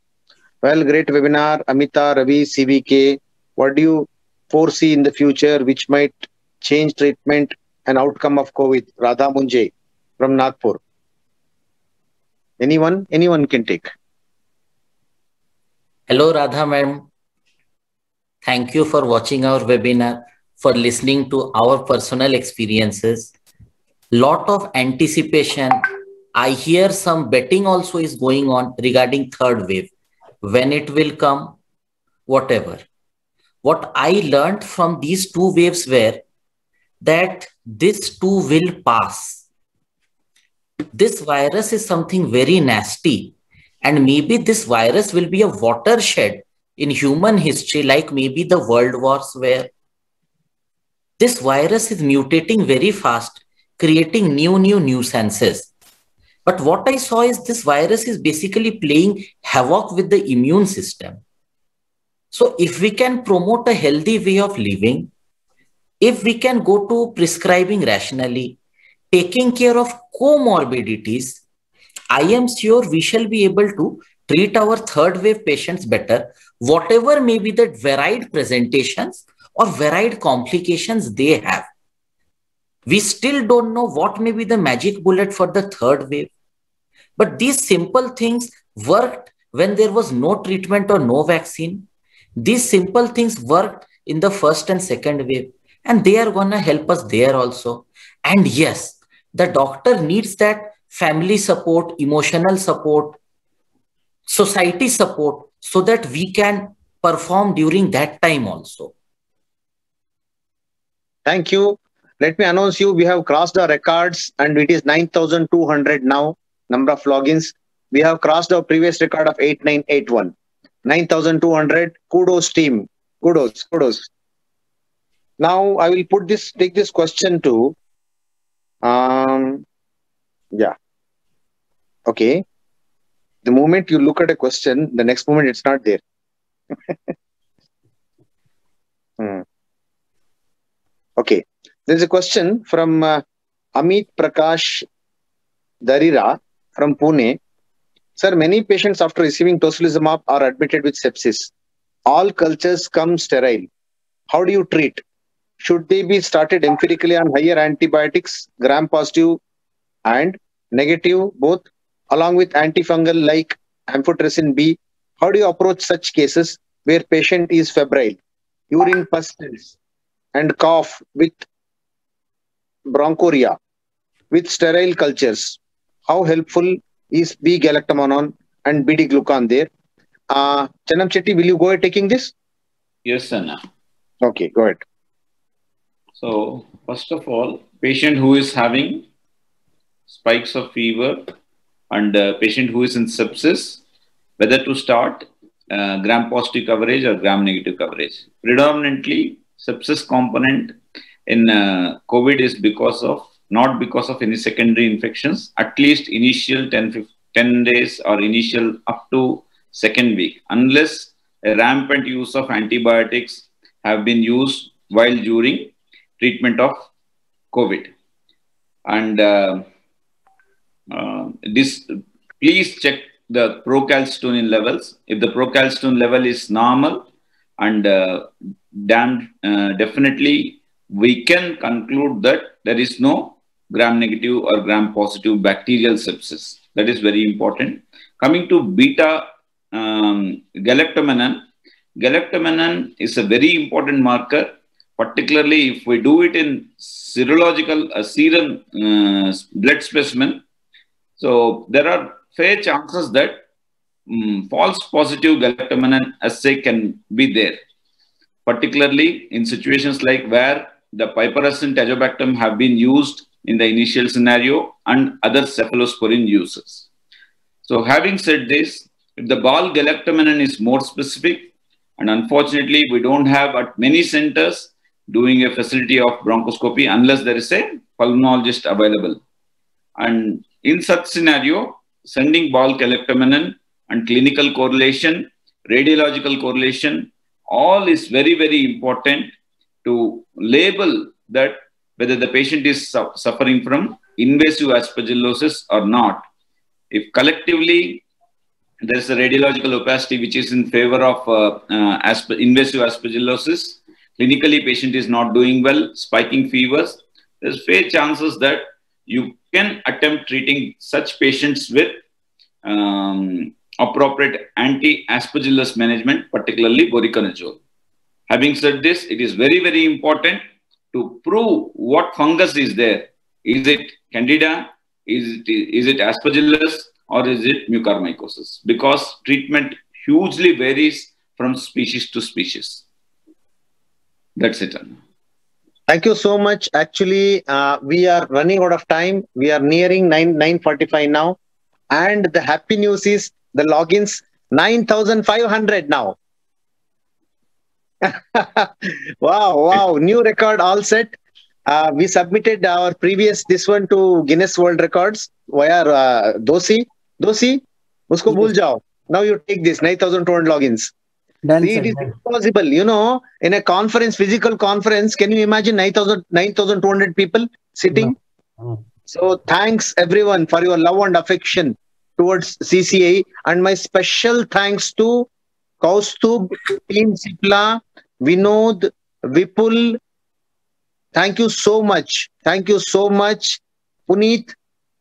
Well, great webinar, Amita, Ravi, CVK. What do you foresee in the future which might change treatment and outcome of COVID? Radha Munje from Nagpur. Anyone can take. Hello, Radha ma'am. Thank you for watching our webinar, for listening to our personal experiences. Lot of anticipation. I hear some betting also is going on regarding third wave. When it will come, whatever. What I learned from these two waves were that this too will pass. This virus is something very nasty, and maybe this virus will be a watershed in human history, like maybe the world wars were. This virus is mutating very fast, creating new nuisances. But what I saw is this virus is basically playing havoc with the immune system. So if we can promote a healthy way of living, if we can go to prescribing rationally, taking care of comorbidities, I am sure we shall be able to treat our third wave patients better, whatever may be the varied presentations or varied complications they have. We still don't know what may be the magic bullet for the third wave. But these simple things worked when there was no treatment or no vaccine. These simple things worked in the first and second wave, and they are going to help us there also. And yes, the doctor needs that family support, emotional support, society support, so that we can perform during that time also. Thank you. Let me announce you, we have crossed our records and it is 9,200 now, number of logins. We have crossed our previous record of 8,981. 9,200. Kudos team. Kudos. Now I will take this question to, yeah, okay. The moment you look at a question, the next moment it's not there. Okay, there's a question from Amit Prakash Darira from Pune. Sir, many patients after receiving tocilizumab are admitted with sepsis. All cultures come sterile. How do you treat? Should they be started empirically on higher antibiotics, gram positive and negative both, along with antifungal like amphotericin B? How do you approach such cases where patient is febrile, urine pustules and cough with bronchoria with sterile cultures? How helpful is B-galactomannan and BD-glucan there? Channam Chetty, will you go ahead taking this? Yes, Anna. Okay, go ahead. So, first of all, patient who is having spikes of fever and patient who is in sepsis, whether to start gram-positive coverage or gram-negative coverage. Predominantly, sepsis component in COVID is not because of any secondary infections, at least initial 10 days or initial up to second week, unless a rampant use of antibiotics have been used while during treatment of COVID. And please check the procalcitonin levels. If the procalcitonin level is normal and definitely we can conclude that there is no gram-negative or gram-positive bacterial sepsis. That is very important. Coming to beta galactomannan. Galactomannan is a very important marker, particularly if we do it in serological serum blood specimen. So there are fair chances that false positive galactomannan assay can be there, particularly in situations like where the piperazine tazobactam have been used in the initial scenario and other cephalosporin uses. So having said this, if the ball galactomannan is more specific, and unfortunately we don't have at many centers doing a facility of bronchoscopy unless there is a pulmonologist available. And in such scenario, sending ball galactomannan and clinical correlation, radiological correlation, all is very, very important to label that whether the patient is suffering from invasive aspergillosis or not. If collectively there is a radiological opacity which is in favor of invasive aspergillosis, clinically patient is not doing well, spiking fevers, there's fair chances that you can attempt treating such patients with appropriate anti-aspergillus management, particularly voriconazole. Having said this, it is very, very important to prove what fungus is there. Is it Candida? Is it Aspergillus? Or is it mucormycosis? Because treatment hugely varies from species to species. That's it, Anna. Thank you so much. Actually, we are running out of time. We are nearing 9:45 now. And the happy news is the logins 9,500 now. Wow. New record all set. We submitted our previous this one to Guinness World Records via Dosi, usko bhul jao. Now you take this 9,200 logins. Done, See, it is impossible, in a conference, physical conference, can you imagine 9,200 people sitting? No. So thanks everyone for your love and affection towards CCI, and my special thanks to Kaustubh, Team Cipla, Vinod, Vipul. Thank you so much. Thank you so much. Puneet,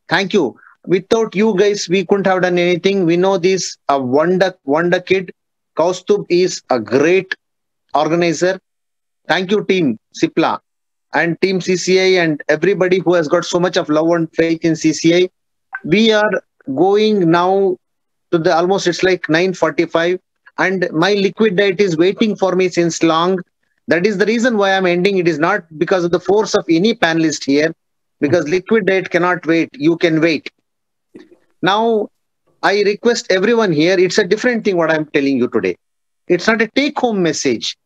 thank you. Without you guys, we couldn't have done anything. We know this, a wonder kid. Kaustubh is a great organizer. Thank you, Team Cipla and Team CCI and everybody who has got so much of love and faith in CCI. We are going now to almost it's like 9:45 and my liquid diet is waiting for me since long. That is the reason why I'm ending. It is not because of the force of any panelist here, because liquid diet cannot wait. You can wait. Now, I request everyone here, it's a different thing what I'm telling you today. It's not a take-home message.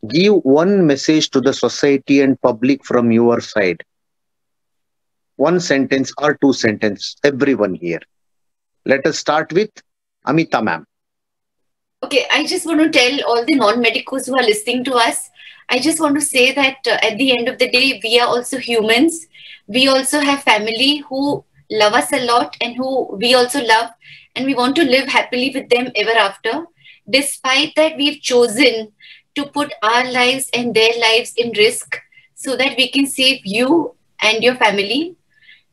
Give one message to the society and public from your side. One sentence or two sentences, everyone here. Let us start with Amita ma'am. Okay, I just want to tell all the non-medicos who are listening to us, I just want to say that at the end of the day, we are also humans. We also have family who love us a lot and who we also love, and we want to live happily with them ever after. Despite that, we've chosen to put our lives and their lives in risk so that we can save you and your family.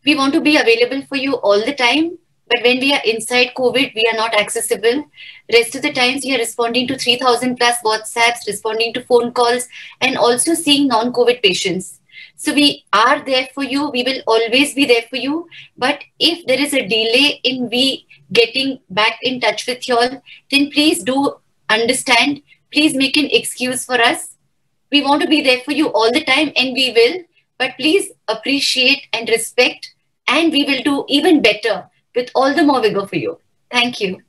We want to be available for you all the time. But when we are inside COVID, we are not accessible. Rest of the times, we are responding to 3,000 plus WhatsApps, responding to phone calls, and also seeing non-COVID patients. So we are there for you. We will always be there for you. But if there is a delay in we getting back in touch with y'all, then please do understand. Please make an excuse for us. We want to be there for you all the time, and we will. But please appreciate and respect, and we will do even better with all the more vigor for you. Thank you.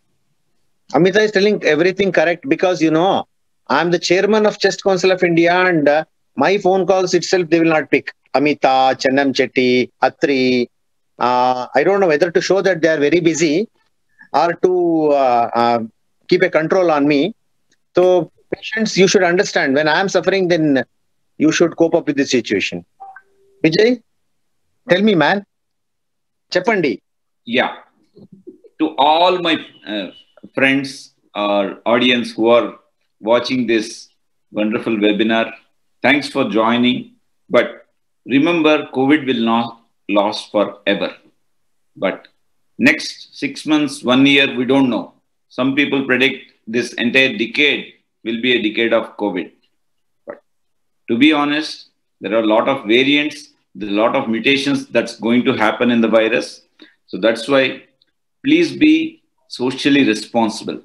Amita is telling everything correct because, I'm the chairman of Chest Council of India, and my phone calls itself, they will not pick. Amita, Chennam Chetty, Atri. I don't know whether to show that they are very busy or to keep a control on me. So patients, you should understand, when I am suffering, then you should cope up with the situation. Vijay, tell me, man. Cheppandi. Yeah. To all my friends or audience who are watching this wonderful webinar, thanks for joining. But remember, COVID will not last forever. But next 6 months, 1 year, we don't know. Some people predict this entire decade will be a decade of COVID. But to be honest, there are a lot of variants, there are a lot of mutations that's going to happen in the virus. So that's why please be socially responsible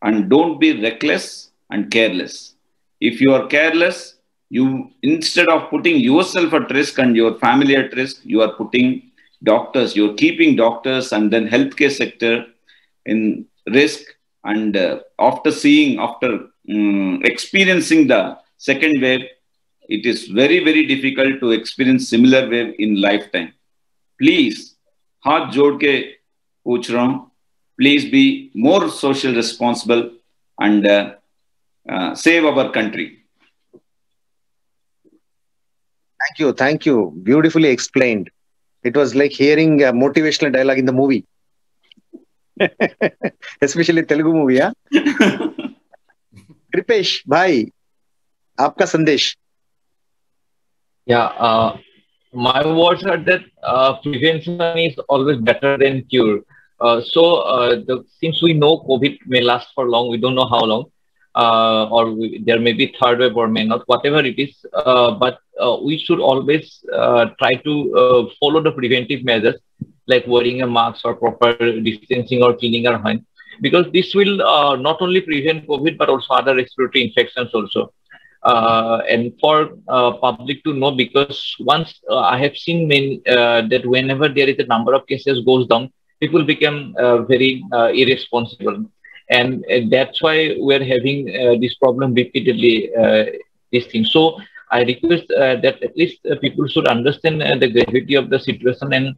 and don't be reckless and careless. If you are careless, you, instead of putting yourself at risk and your family at risk, you are putting doctors, you're keeping doctors and then healthcare sector in risk. And after experiencing the second wave, it is very, very difficult to experience similar wave in lifetime. Please, हाथ जोड़ के पूछ रहा हूं, please be more social responsible and save our country. Thank you. Beautifully explained. It was like hearing a motivational dialogue in the movie. Especially Telugu movie, yeah? Kripesh, bhai, aapka sandesh. Yeah, my words are that prevention is always better than cure. Since we know COVID may last for long, we don't know how long, there may be third wave or may not, whatever it is. But we should always try to follow the preventive measures, like wearing a mask or proper distancing or cleaning our hands, because this will not only prevent COVID but also other respiratory infections also. And for public to know, because once I have seen that whenever there is a number of cases goes down, people become very irresponsible, and that's why we're having this problem repeatedly. This thing. So I request that at least people should understand the gravity of the situation, and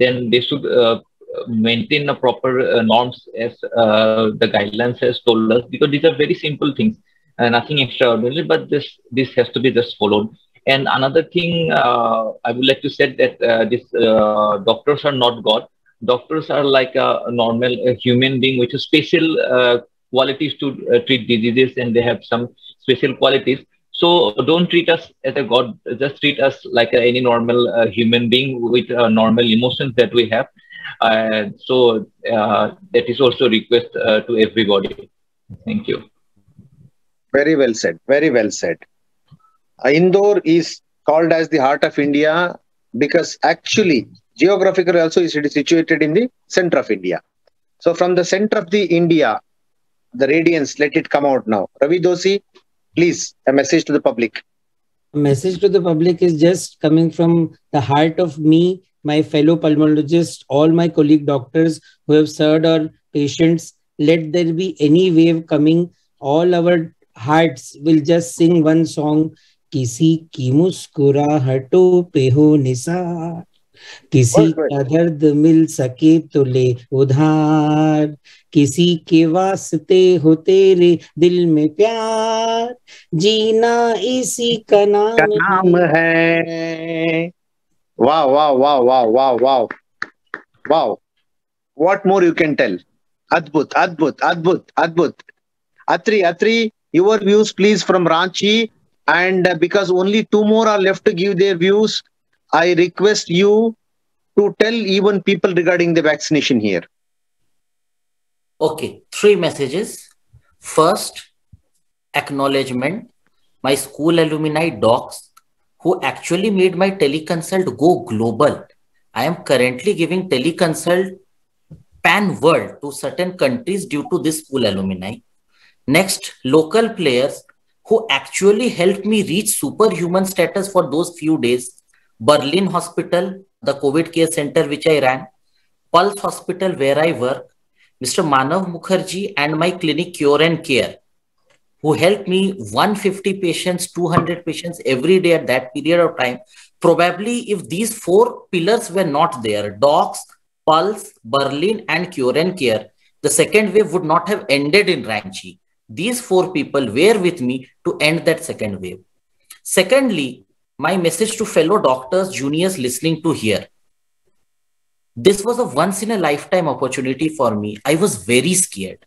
then they should maintain the proper norms as the guidelines has told us, because these are very simple things. Nothing extraordinary, but this has to be just followed. And another thing I would like to say that doctors are not God. Doctors are like a normal human being with special qualities to treat diseases, and they have some special qualities. So don't treat us as a God. Just treat us like any normal human being with normal emotions that we have. So that is also a request to everybody. Thank you. Very well said. Very well said. Indore is called as the heart of India because actually, geographically also it is situated in the center of India. So from the center of the India, the radiance, let it come out now. Ravi Doshi, please, a message to the public. A message to the public is just coming from the heart of me, my fellow pulmonologists, all my colleague doctors who have served our patients. Let there be any wave coming. All our hearts will just sing one song. किसी की मुस्कुराहटों पे हो निसार, किसी Good, good. का दर्द मिल सके तो ले उधार, किसी के वास्ते हो तेरे दिल में प्यार, जीना इसी का का नाम नाम है. है. Wow, wow, wow, wow, wow, wow, wow. What more you can tell? Adbhut, Adbhut, Adbhut, Adbhut. Atri, your views, please, from Ranchi. And because only two more are left to give their views, I request you to tell even people regarding the vaccination here. Okay, 3 messages. First, acknowledgement. My school alumni docs who actually made my teleconsult go global. I am currently giving teleconsult pan world to certain countries due to this school alumni. Next, local players who actually helped me reach superhuman status for those few days. Berlin Hospital, the COVID care center which I ran, Pulse Hospital where I work, Mr. Manav Mukherjee and my clinic Cure and Care, who helped me 150 patients, 200 patients every day at that period of time. Probably if these 4 pillars were not there, docs, Pulse, Berlin and Cure and Care, the second wave would not have ended in Ranchi. These 4 people were with me to end that second wave. Secondly, my message to fellow doctors, juniors listening to here. This was a once in a lifetime opportunity for me. I was very scared.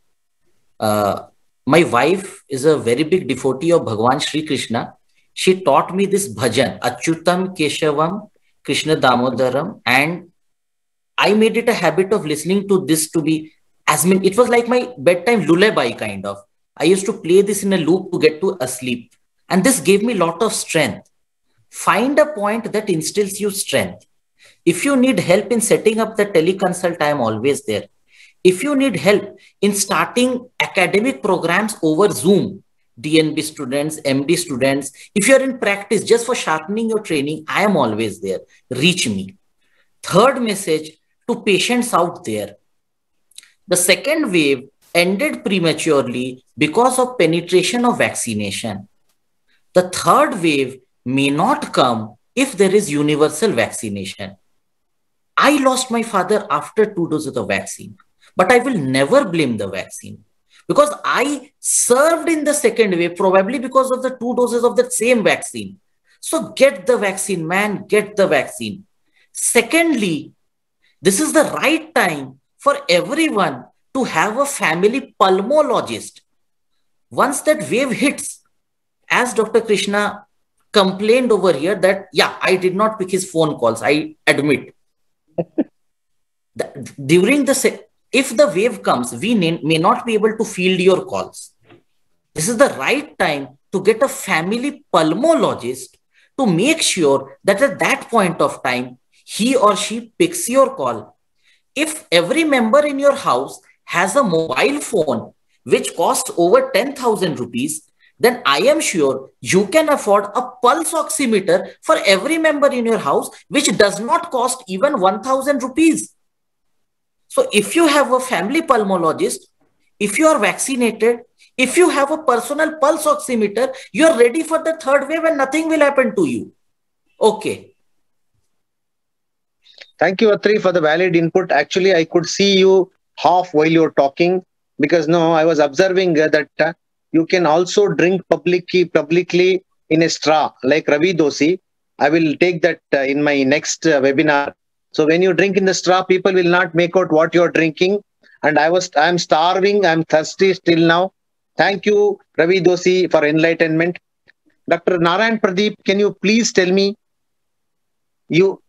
My wife is a very big devotee of Bhagwan Sri Krishna. She taught me this bhajan, Achyutam Keshavam Krishna Damodaram, and I made it a habit of listening to this to be as many. It was like my bedtime lullaby kind of. I used to play this in a loop to get to asleep. And this gave me a lot of strength. Find a point that instills you strength. If you need help in setting up the teleconsult, I am always there. If you need help in starting academic programs over Zoom, DNB students, MD students, if you're in practice just for sharpening your training, I am always there. Reach me. Third message to patients out there. The second wave ended prematurely because of penetration of vaccination. The third wave may not come if there is universal vaccination. I lost my father after 2 doses of vaccine, but I will never blame the vaccine because I served in the second wave probably because of the 2 doses of that same vaccine. So get the vaccine, man, get the vaccine. Secondly, this is the right time for everyone to have a family pulmonologist. Once that wave hits, as Dr. Krishna complained over here that, yeah, I did not pick his phone calls, I admit. If the wave comes, we may not be able to field your calls. This is the right time to get a family pulmonologist to make sure that at that point of time, he or she picks your call. If every member in your house has a mobile phone which costs over 10,000 rupees, then I am sure you can afford a pulse oximeter for every member in your house, which does not cost even 1,000 rupees. So if you have a family pulmonologist, if you are vaccinated, if you have a personal pulse oximeter, you are ready for the third wave and nothing will happen to you. Okay. Thank you, Atri, for the valid input. Actually, I could see you half while you were talking because I was observing that you can also drink publicly in a straw like Ravi Dosi. I will take that in my next webinar. So when you drink in the straw, people will not make out what you're drinking. And I'm starving. I'm thirsty still now. Thank you, Ravi Dosi, for enlightenment. Dr. Narayan Pradeep, can you please tell me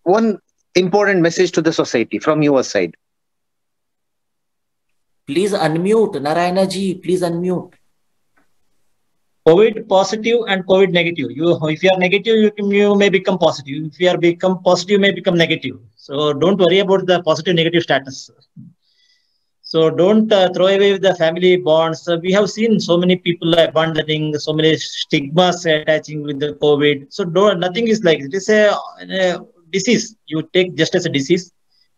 one important message to the society from your side? Please unmute, Narayana ji, please unmute. COVID positive and COVID negative. If you are negative, you may become positive. If you are become positive, you may become negative. So don't worry about the positive negative status. So don't throw away the family bonds. We have seen so many people abandoning, so many stigmas attaching with the COVID. So nothing is like it is a disease. You take just as a disease,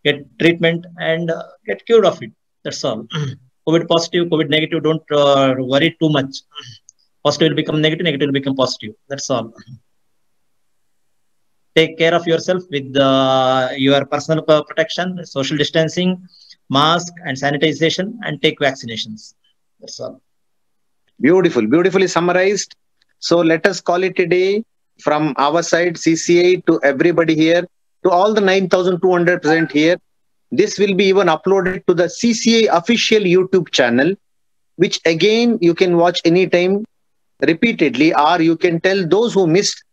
get treatment and get cured of it. That's all. COVID positive, COVID negative. Don't worry too much. Positive will become negative, negative will become positive. That's all. Take care of yourself with your personal protection, social distancing, mask and sanitization, and take vaccinations. That's all. Beautiful, beautifully summarized. So let us call it a day from our side, CCI, to everybody here, to all the 9,200 present here. This will be even uploaded to the CCI official YouTube channel, which again you can watch anytime repeatedly, or you can tell those who missed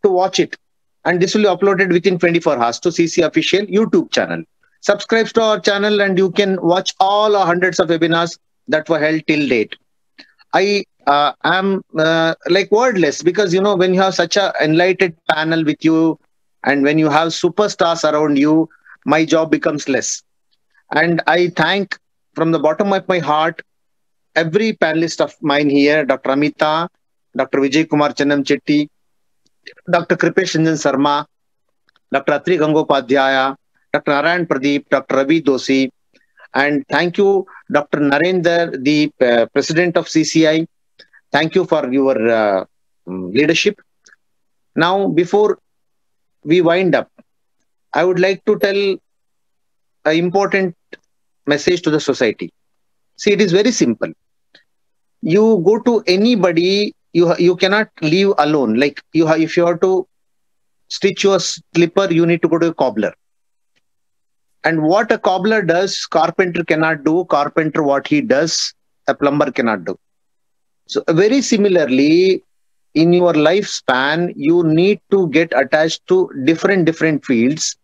to watch it. And this will be uploaded within 24 hours to CCI official YouTube channel. Subscribe to our channel and you can watch all our hundreds of webinars that were held till date. I am like wordless, because you know, when you have such a enlightened panel with you and when you have superstars around you, my job becomes less. And I thank from the bottom of my heart every panelist of mine here, Dr. Amita, Dr. Vijay Kumar Channam Chetty, Dr. Kripesh Ranjan Sarma, Dr. Atri Gangopadhyaya, Dr. Narayan Pradeep, Dr. Ravi Doshi, and thank you, Dr. Narendra, the President of CCI. Thank you for your leadership. Now, before we wind up, I would like to tell an important message to the society. See, it is very simple. You go to anybody, you cannot leave alone. Like if you have to stitch your slipper, you need to go to a cobbler. And what a cobbler does, carpenter cannot do. Carpenter, what he does, a plumber cannot do. So very similarly, in your lifespan, you need to get attached to different fields.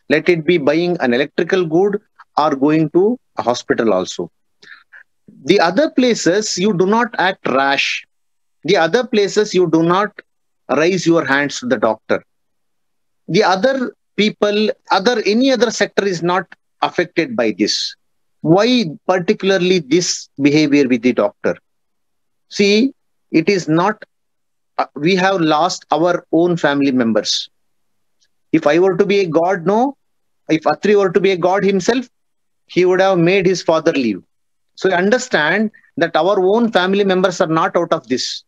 Let it be buying an electrical good or going to a hospital also. The other places, you do not act rash. The other places, you do not raise your hands to the doctor. The other people, any other sector is not affected by this. Why particularly this behavior with the doctor? See, it is not, we have lost our own family members. If I were to be a god, no. If Atri were to be a god himself, he would have made his father leave. So understand that our own family members are not out of this.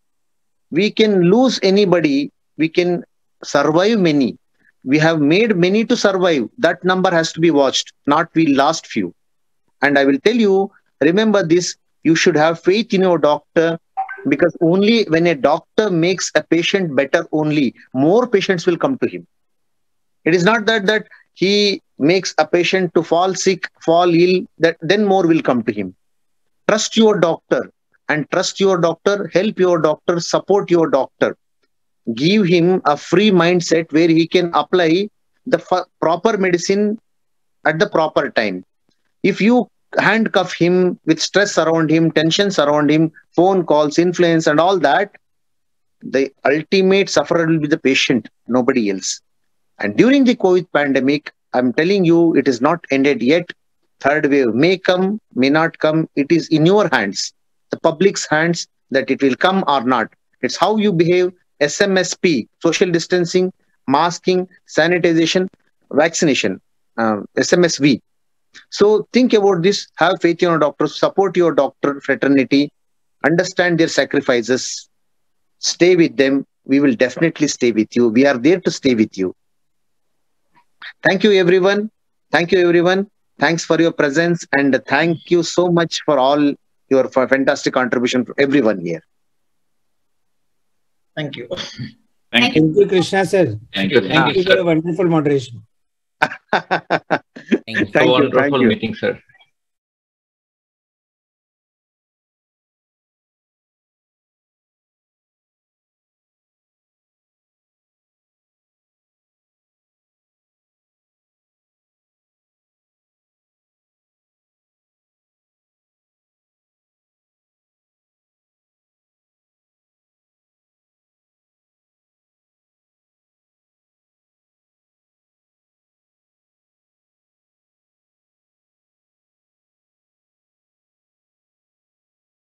We can lose anybody, we can survive many. We have made many to survive. That number has to be watched, not we lost few. And I will tell you, remember this, you should have faith in your doctor, because only when a doctor makes a patient better, only more patients will come to him. It is not that he makes a patient to fall sick, fall ill, that then more will come to him. Trust your doctor and trust your doctor, help your doctor, support your doctor. Give him a free mindset where he can apply the proper medicine at the proper time. If you handcuff him with stress around him, tensions around him, phone calls, influence and all that, the ultimate sufferer will be the patient, nobody else. And during the COVID pandemic, I'm telling you, it is not ended yet. Third wave may come, may not come. It is in your hands, the public's hands, that it will come or not. It's how you behave. SMSP, social distancing, masking, sanitization, vaccination, SMSV. So think about this, have faith in your doctor, support your doctor fraternity, understand their sacrifices, stay with them. We will definitely stay with you. We are there to stay with you. Thank you, everyone. Thank you, everyone. Thanks for your presence, and thank you so much for all your fantastic contribution to everyone here. Thank you. Thank Thank you, Krishna sir. Thank you. Thank you for a wonderful moderation. Thank you. It's a wonderful meeting, sir.